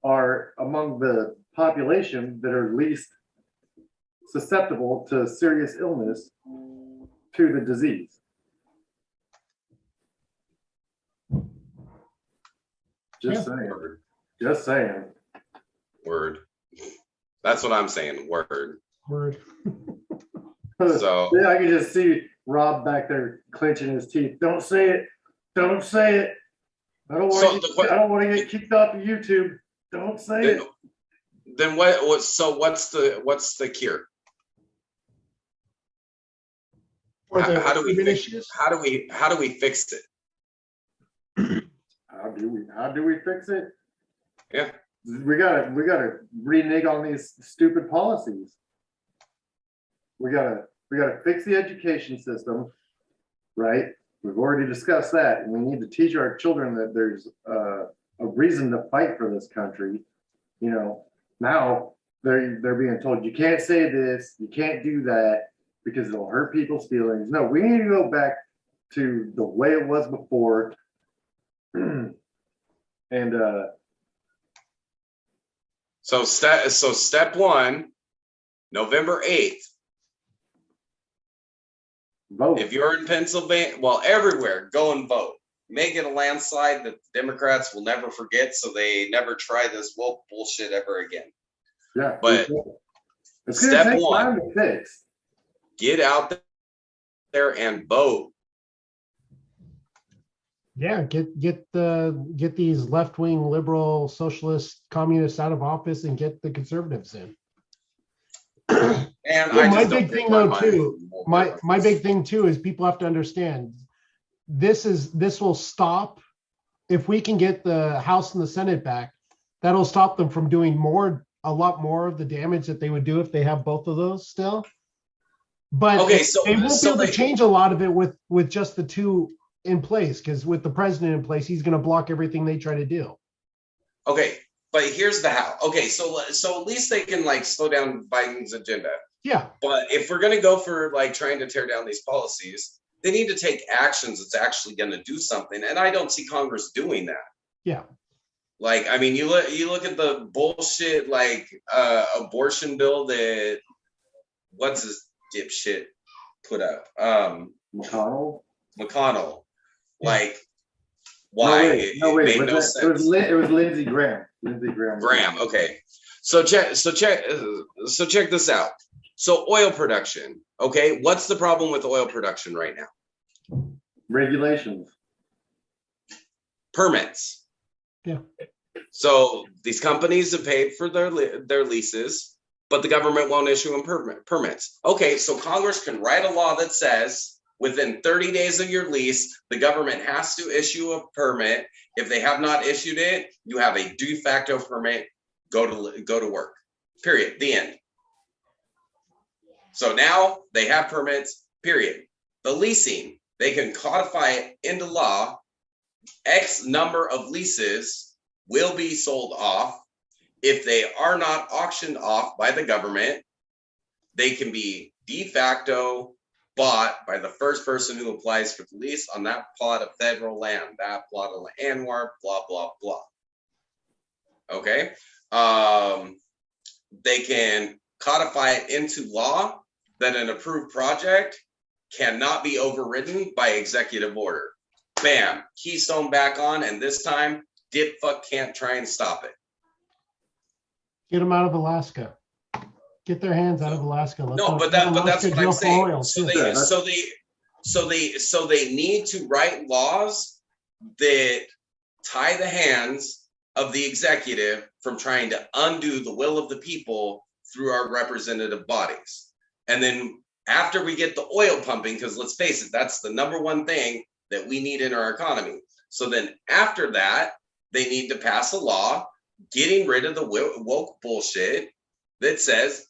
are among the population that are least susceptible to serious illness to the disease. Just saying. Word. Just saying. Word. That's what I'm saying. Word. Word. So Yeah, I can just see Rob back there clenching his teeth. Don't say it. Don't say it. I don't want to get kicked off of YouTube. Don't say it. Then what? So what's the cure? Or the How do we human fix? issues? How do we fix it? How do we fix it? Yeah. We gotta renege on these stupid policies. We gotta fix the education system, right? We've already discussed that, and we need to teach our children that there's a reason to fight for this country. You know, now they're being told you can't say this, you can't do that because it'll hurt people's feelings. No, we need to go back to the way it was before. And So step one, November 8th. vote. If you're in Pennsylvania, well, everywhere, go and vote. Make it a landslide that the Democrats will never forget, so they never try this woke bullshit ever again. Yeah, But it's gonna step take one, time to fix. get out there and vote. Yeah, get these left-wing liberal socialist communists out of office and get the conservatives in. And Well, I my just don't big think thing my though mind too, will my work. big thing too is people have to understand this will stop if we can get the House and the Senate back. That'll stop them from doing a lot more of the damage that they would do if they have both of those still. But Okay, so they won't be able to they- change a lot of it with just the two in place, because with the president in place, he's going to block everything they try to do. Okay, but here's the how. Okay, so at least they can like slow down Biden's agenda. Yeah, But if we're gonna go for like trying to tear down these policies, they need to take actions that's actually gonna do something. And I don't see Congress doing that. yeah. Like, I mean, you look at the bullshit like abortion bill that what's his dipshit put up? McConnell. Like, why? No, wait. It made no sense. It was Lindsey Graham. Graham. Okay. So check this out. So oil production. Okay. What's the problem with oil production right now? Regulations. Permits. Yeah. So these companies have paid for their leases, but the government won't issue them permits. Okay. So Congress can write a law that says within 30 days of your lease, the government has to issue a permit. If they have not issued it, you have a de facto permit. Go to work. Period. The end. So now they have permits. Period. The leasing, they can codify it into law. X number of leases will be sold off. If they are not auctioned off by the government, they can be de facto bought by the first person who applies for the lease on that plot of federal land, that plot of Anwar, blah, blah, blah. Okay. They can codify it into law that an approved project cannot be overridden by executive order. Bam, Keystone back on, and this time, dip fuck can't try and stop it. Get them out of Alaska. Get their hands out of Alaska. But that's what I'm saying. So they need to write laws that tie the hands of the executive from trying to undo the will of the people through our representative bodies. And then after we get the oil pumping, because let's face it, that's the number one thing that we need in our economy. So then after that, they need to pass a law getting rid of the woke bullshit that says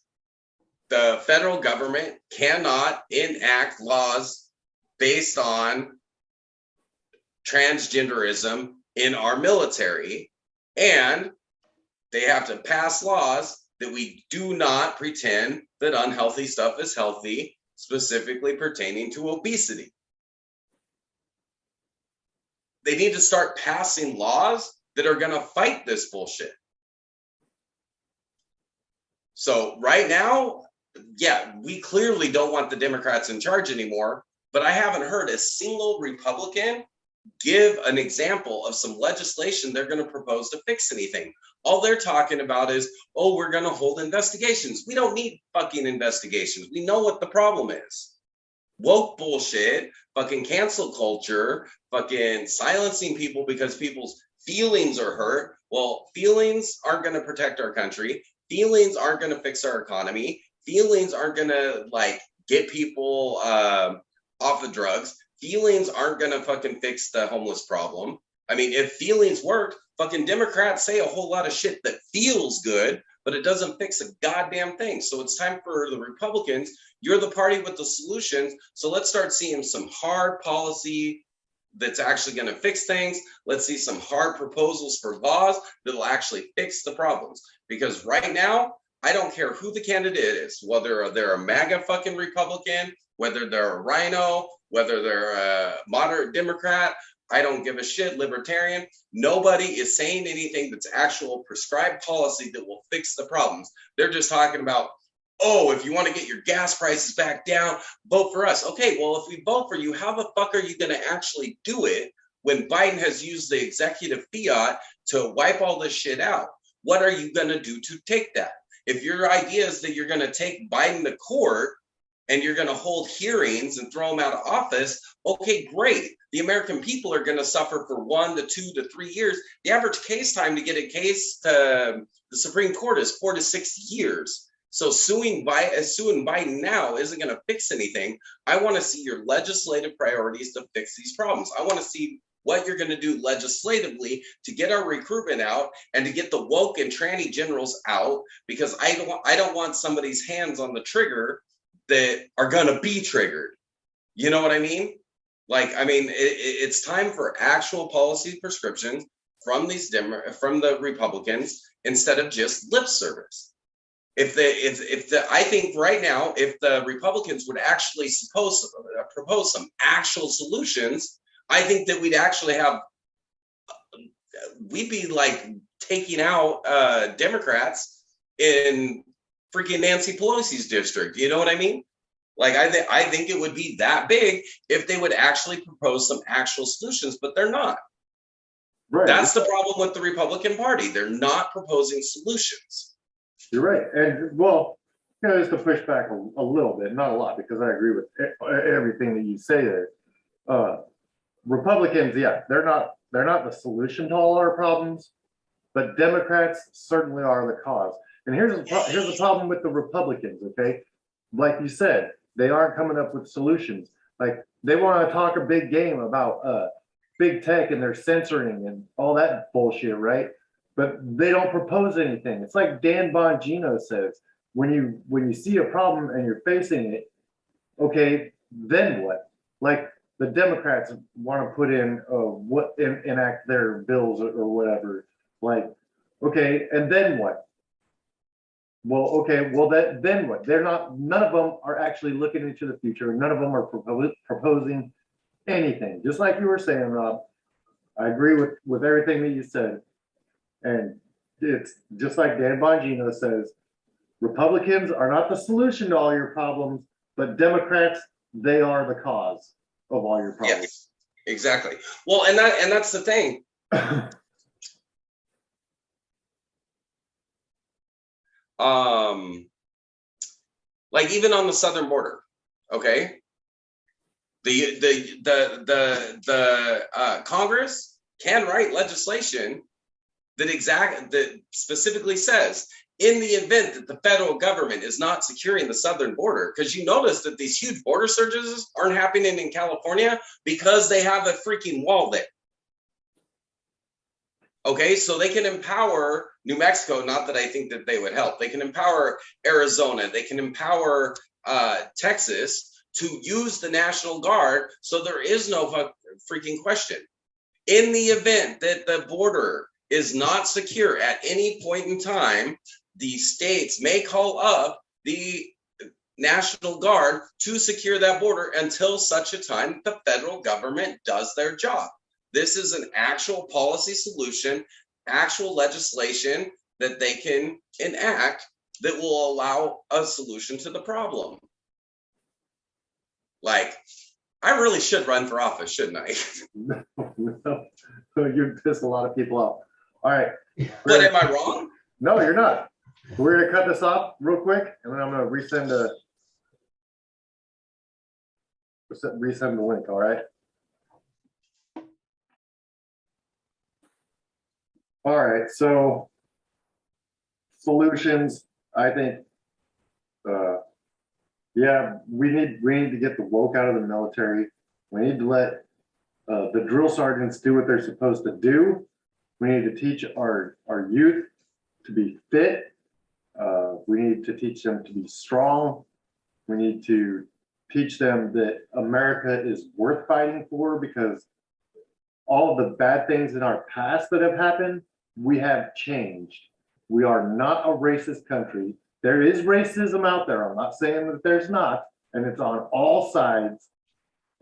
the federal government cannot enact laws based on transgenderism in our military. And they have to pass laws that we do not pretend that unhealthy stuff is healthy, specifically pertaining to obesity. they need to start passing laws that are going to fight this bullshit. So right now, yeah, we clearly don't want the Democrats in charge anymore, but I haven't heard a single Republican give an example of some legislation they're going to propose to fix anything. All they're talking about is, oh, we're going to hold investigations. We don't need fucking investigations. We know what the problem is. Woke bullshit, fucking cancel culture, fucking silencing people because people's feelings are hurt. Well, feelings aren't going to protect our country. Feelings aren't going to fix our economy. Feelings aren't going to like get people off of drugs. Feelings aren't going to fucking fix the homeless problem. I mean, if feelings worked, fucking Democrats say a whole lot of shit that feels good, but it doesn't fix a goddamn thing. So it's time for the Republicans. You're the party with the solutions. So let's start seeing some hard policy that's actually going to fix things. Let's see some hard proposals for laws that'll actually fix the problems. Because right now, I don't care who the candidate is, whether they're a MAGA fucking Republican, whether they're a rhino, whether they're a moderate Democrat, I don't give a shit, libertarian. Nobody is saying anything that's actual prescribed policy that will fix the problems. They're just talking about, oh, if you want to get your gas prices back down, vote for us. Okay, well, if we vote for you, how the fuck are you going to actually do it when Biden has used the executive fiat to wipe all this shit out? What are you going to do to take that? If your idea is that you're going to take Biden to court and you're going to hold hearings and throw him out of office, okay, great. The American people are going to suffer for 1 to 2 to 3 years. The average case time to get a case to the Supreme Court is 4 to 6 years. So suing Biden now isn't going to fix anything. I want to see your legislative priorities to fix these problems. I want to see what you're going to do legislatively to get our recruitment out and to get the woke and tranny generals out, because I don't want somebody's hands on the trigger that are going to be triggered. You know what I mean? Like, I mean, it's time for actual policy prescriptions from from the Republicans instead of just lip service. I think right now, if the Republicans would actually propose some actual solutions, I think that we'd be like taking out Democrats in freaking Nancy Pelosi's district. You know what I mean? Like, I think it would be that big if they would actually propose some actual solutions, but they're not. Right. That's the problem with the Republican Party. They're not proposing solutions. You're right. And well, just to push back a little bit, not a lot, because I agree with everything that you say there. Republicans, yeah, they're not the solution to all our problems, but Democrats certainly are the cause. And here's the problem with the Republicans, okay? Like you said, they aren't coming up with solutions. Like, they want to talk a big game about big tech and their censoring and all that bullshit, right? But they don't propose anything. It's like Dan Bongino says, when you see a problem and you're facing it, okay, then what? Like, the Democrats want to put in enact their bills or whatever. Like, okay, and then what? Well, okay, well, then what? None of them are actually looking into the future. None of them are proposing anything. Just like you were saying, Rob, I agree with everything that you said. And it's just like Dan Bongino says, Republicans are not the solution to all your problems, but Democrats, they are the cause of all your problems. Yes, exactly. Well, and that's the thing. Like, even on the southern border, okay, the Congress can write legislation that specifically says, in the event that the federal government is not securing the southern border, because you notice that these huge border surges aren't happening in California because they have a freaking wall there. Okay, so they can empower New Mexico, not that I think that they would help. They can empower Arizona, they can empower Texas to use the National Guard, so there is no freaking question. In the event that the border is not secure at any point in time, the states may call up the National Guard to secure that border until such a time the federal government does their job. This is an actual policy solution, actual legislation that they can enact that will allow a solution to the problem. Like, I really should run for office, shouldn't I? No, you piss a lot of people off. All right. But am I wrong? No, you're not. We're gonna cut this off real quick, and then I'm gonna resend the link. All right. All right. So solutions, I think. Yeah, we need to get the woke out of the military. We need to let the drill sergeants do what they're supposed to do. We need to teach our youth to be fit. We need to teach them to be strong. We need to teach them that America is worth fighting for, because all of the bad things in our past that have happened, we have changed. We are not a racist country. There is racism out there. I'm not saying that there's not, and it's on all sides.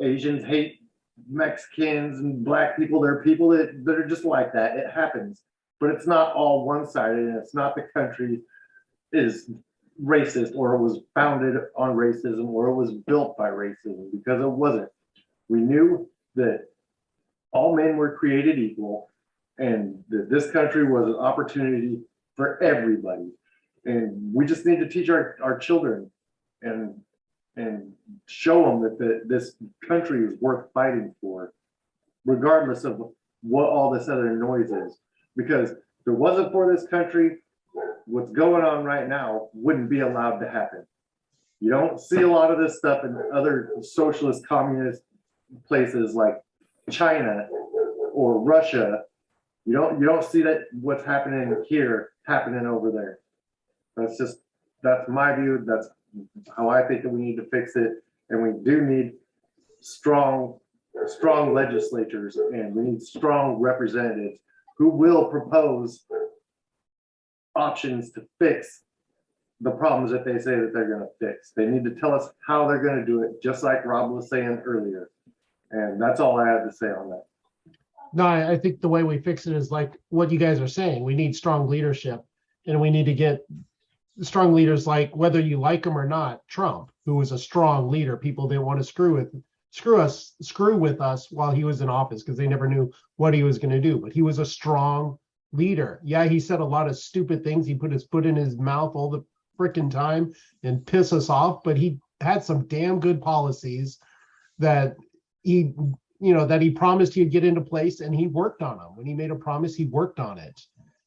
Asians hate Mexicans and black people. There are people that are just like that. It happens, but it's not all one-sided, and it's not the country is racist, or it was founded on racism, or it was built by racism, because it wasn't. We knew that all men were created equal, and that this country was an opportunity for everybody. And we just need to teach our children and show them that this country is worth fighting for, regardless of what all this other noise is. Because if it wasn't for this country, what's going on right now wouldn't be allowed to happen. You don't see a lot of this stuff in other socialist communist places like China or Russia. You don't see that what's happening here happening over there. That's my view. That's how I think that we need to fix it. And we do need strong legislatures, and we need strong representatives who will propose options to fix the problems that they say that they're going to fix. They need to tell us how they're going to do it, just like Rob was saying earlier. And that's all I have to say on that. No, I think the way we fix it is like what you guys are saying. We need strong leadership, and we need to get strong leaders, like whether you like him or not. Trump, who was a strong leader, people didn't want to screw with us while he was in office, because they never knew what he was going to do. But he was a strong leader. Yeah, he said a lot of stupid things. He put his foot in his mouth all the freaking time and piss us off. But he had some damn good policies that he promised he'd get into place, and he worked on them. When he made a promise, he worked on it,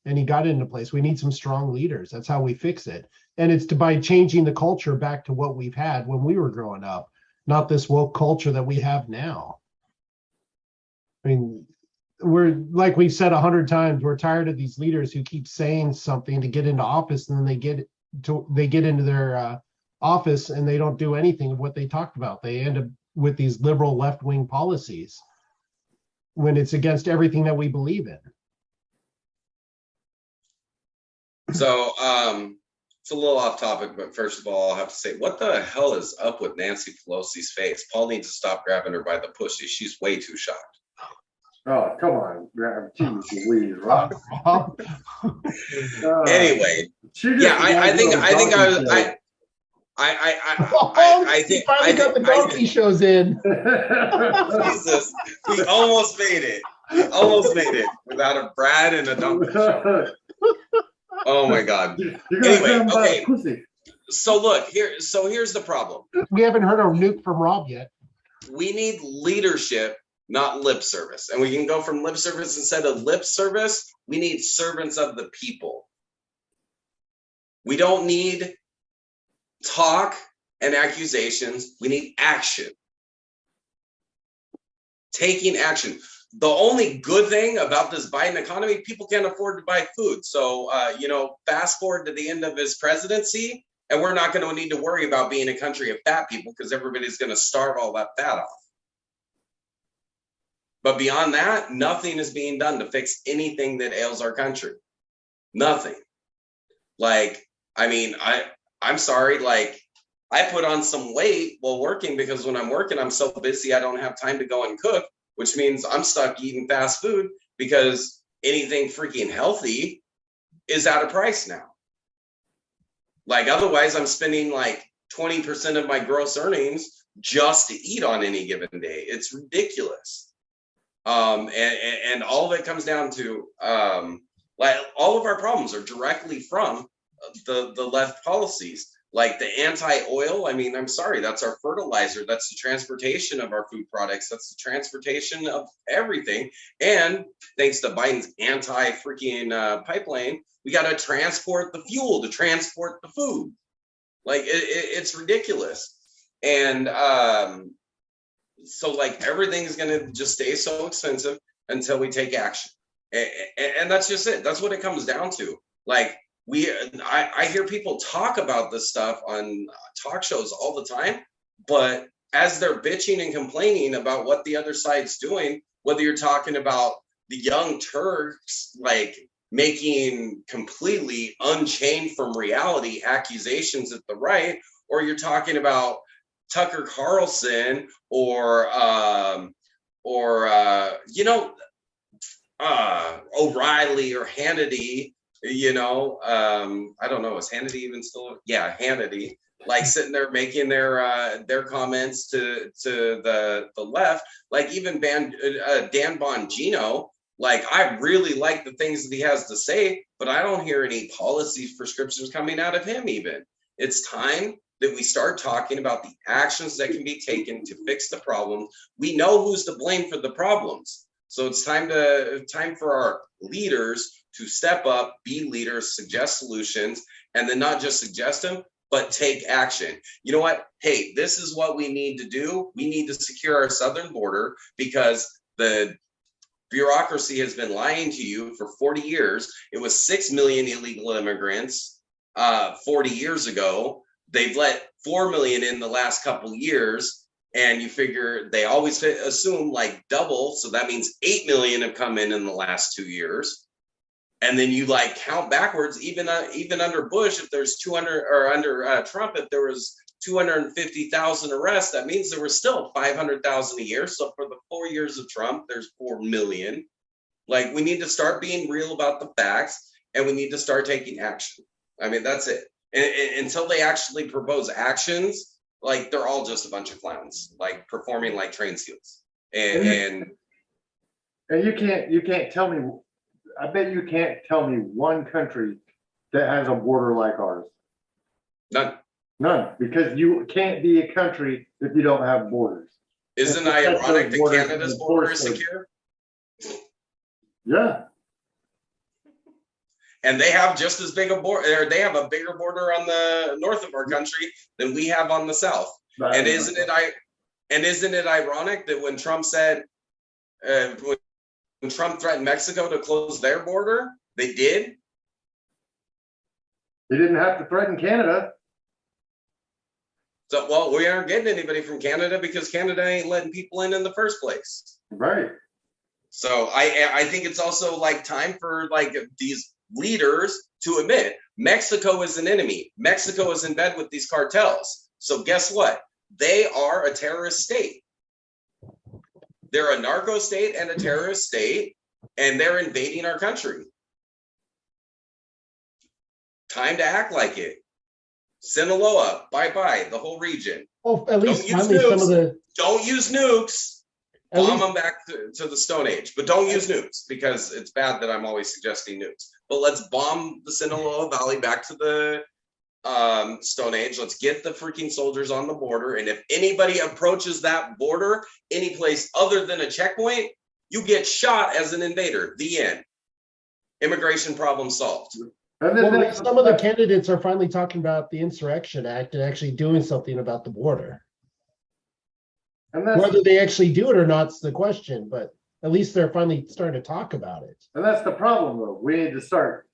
and he got into place. We need some strong leaders. That's how we fix it. And it's by changing the culture back to what we've had when we were growing up, not this woke culture that we have now. I mean, we're, like we've said 100 times, we're tired of these leaders who keep saying something to get into office, and then they get into their office and they don't do anything of what they talked about. They end up with these liberal left-wing policies when it's against everything that we believe in. So it's a little off topic, but first of all, I'll have to say, what the hell is up with Nancy Pelosi's face? Paul needs to stop grabbing her by the pussy. She's way too shocked. Oh, come on. Jeez Louise, Rob. Anyway, yeah, I think finally got the donkey shows in. Jesus, we almost made it. We almost made it without a Brad and a donkey show. Oh my God. Anyway, okay. So look, here's the problem. We haven't heard a nuke from Rob yet. We need leadership, not lip service. And we can go from lip service. Instead of lip service, we need servants of the people. We don't need talk and accusations. We need action. Taking action. The only good thing about this Biden economy, people can't afford to buy food. So, fast forward to the end of his presidency, and we're not going to need to worry about being a country of fat people, because everybody's going to starve all that fat off. But beyond that, nothing is being done to fix anything that ails our country. Nothing. Like, I mean, I'm sorry, like, I put on some weight while working, because when I'm working, I'm so busy, I don't have time to go and cook. which means I'm stuck eating fast food because anything freaking healthy is out of price now. Like otherwise I'm spending like 20% of my gross earnings just to eat on any given day. It's ridiculous. And all of it comes down to like all of our problems are directly from the left policies. Like the anti-oil, I mean, I'm sorry, that's our fertilizer. That's the transportation of our food products. That's the transportation of everything. And thanks to Biden's anti-freaking pipeline, we got to transport the fuel to transport the food. Like it's ridiculous. And so like everything's going to just stay so expensive until we take action. And that's just it. That's what it comes down to. Like, I hear people talk about this stuff on talk shows all the time, but as they're bitching and complaining about what the other side's doing, whether you're talking about the young Turks, like making completely unchained from reality accusations at the right, or you're talking about Tucker Carlson or O'Reilly or Hannity. I don't know, is Hannity even still? Yeah, Hannity, like sitting there making their comments to the left, like even Dan Bongino. Like I really like the things that he has to say, but I don't hear any policy prescriptions coming out of him even. It's time that we start talking about the actions that can be taken to fix the problem. We know who's to blame for the problems. So it's time for our leaders to step up, be leaders, suggest solutions, and then not just suggest them, but take action. You know what? Hey, this is what we need to do. We need to secure our southern border because the bureaucracy has been lying to you for 40 years. It was 6 million illegal immigrants 40 years ago. They've let 4 million in the last couple years. And you figure they always assume like double. So that means 8 million have come in the last 2 years. And then you like count backwards, even under Bush, if there's 200 or under Trump, if there was 250,000 arrests, that means there was still 500,000 a year. So for the 4 years of Trump, there's 4 million. Like we need to start being real about the facts and we need to start taking action. I mean, that's it. And until they actually propose actions, like they're all just a bunch of clowns, like performing like train seals. And you can't tell me, I bet you can't tell me one country that has a border like ours. None, because you can't be a country if you don't have borders. Isn't it ironic that Canada's border is secure? Yeah. And they have just as big a border, or they have a bigger border on the north of our country than we have on the south. And isn't it ironic that when Trump said, when Trump threatened Mexico to close their border, they did? They didn't have to threaten Canada. So, well, we aren't getting anybody from Canada because Canada ain't letting people in the first place. Right. So I think it's also like time for like these leaders to admit Mexico is an enemy. Mexico is in bed with these cartels. So guess what? They are a terrorist state. They're a narco state and a terrorist state, and they're invading our country. Time to act like it. Sinaloa, bye-bye, the whole region. Well, at least don't use nukes. Bomb them back to the Stone Age, but don't use nukes because it's bad that I'm always suggesting nukes. But let's bomb the Sinaloa Valley back to the Stone Age. Let's get the freaking soldiers on the border. And if anybody approaches that border, any place other than a checkpoint, you get shot as an invader. The end. Immigration problem solved. Well, some of the candidates are finally talking about the Insurrection Act and actually doing something about the border. And whether they actually do it or not is the question, but at least they're finally starting to talk about it. And that's the problem, though. We need to start.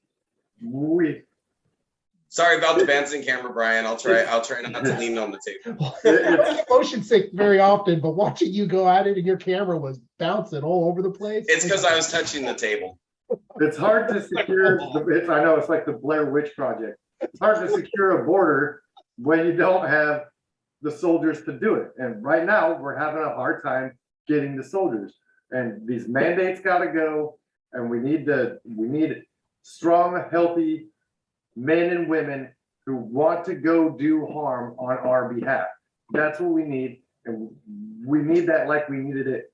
Sorry about the Benson camera, Brian. I'll try not to lean on the table. I get motion sick very often, but watching you go at it and your camera was bouncing all over the place. It's because I was touching the table. It's hard to secure. I know it's like the Blair Witch Project. It's hard to secure a border when you don't have the soldiers to do it. And right now we're having a hard time getting the soldiers. And these mandates got to go. And we need strong, healthy men and women who want to go do harm on our behalf. That's what we need. And we need that like we needed it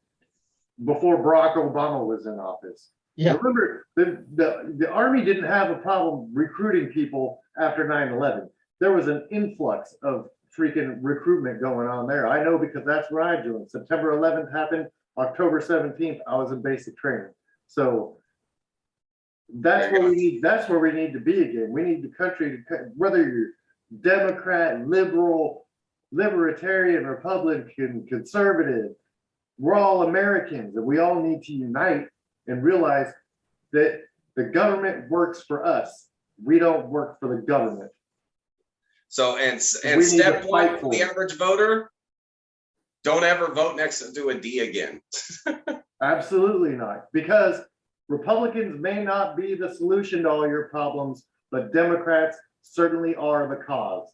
before Barack Obama was in office. Yeah. Remember, the Army didn't have a problem recruiting people after 9/11. There was an influx of freaking recruitment going on there. I know because that's where I joined. September 11th happened. October 17th, I was in basic training. So that's what we need. That's where we need to be again. We need the country to, whether you're Democrat, liberal, libertarian, Republican, conservative, we're all Americans, and we all need to unite and realize that the government works for us. We don't work for the government. So, and We need step to one fight for for the it. average voter, don't ever vote next to a D again. Absolutely not, because Republicans may not be the solution to all your problems, but Democrats certainly are the cause.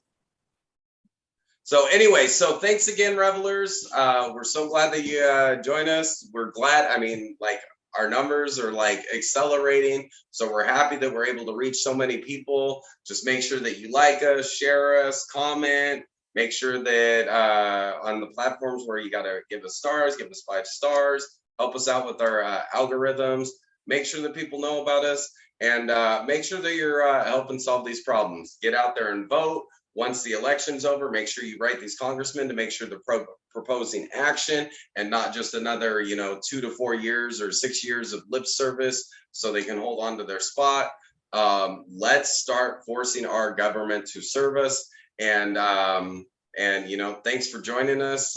So anyway, so thanks again, revelers. We're so glad that you join us. We're glad, I mean, like our numbers are like accelerating. So we're happy that we're able to reach so many people. Just make sure that you like us, share us, comment. Make sure that on the platforms where you got to give us stars, give us 5 stars. Help us out with our algorithms. Make sure that people know about us, and make sure that you're helping solve these problems. Get out there and vote. Once the election's over, make sure you write these congressmen to make sure they're proposing action and not just another, 2 to 4 years or 6 years of lip service so they can hold on to their spot. Let's start forcing our government to serve us. And thanks for joining us.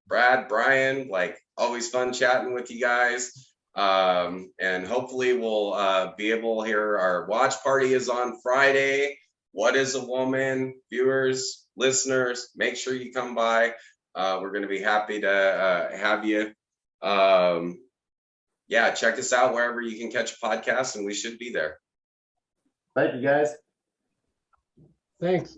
Brad, Brian, like always fun chatting with you guys. And hopefully we'll be able here. Our watch party is on Friday. What is a woman? Viewers, listeners, make sure you come by. We're going to be happy to have you. Check us out wherever you can catch a podcast, and we should be there. Thank you, guys. Thanks.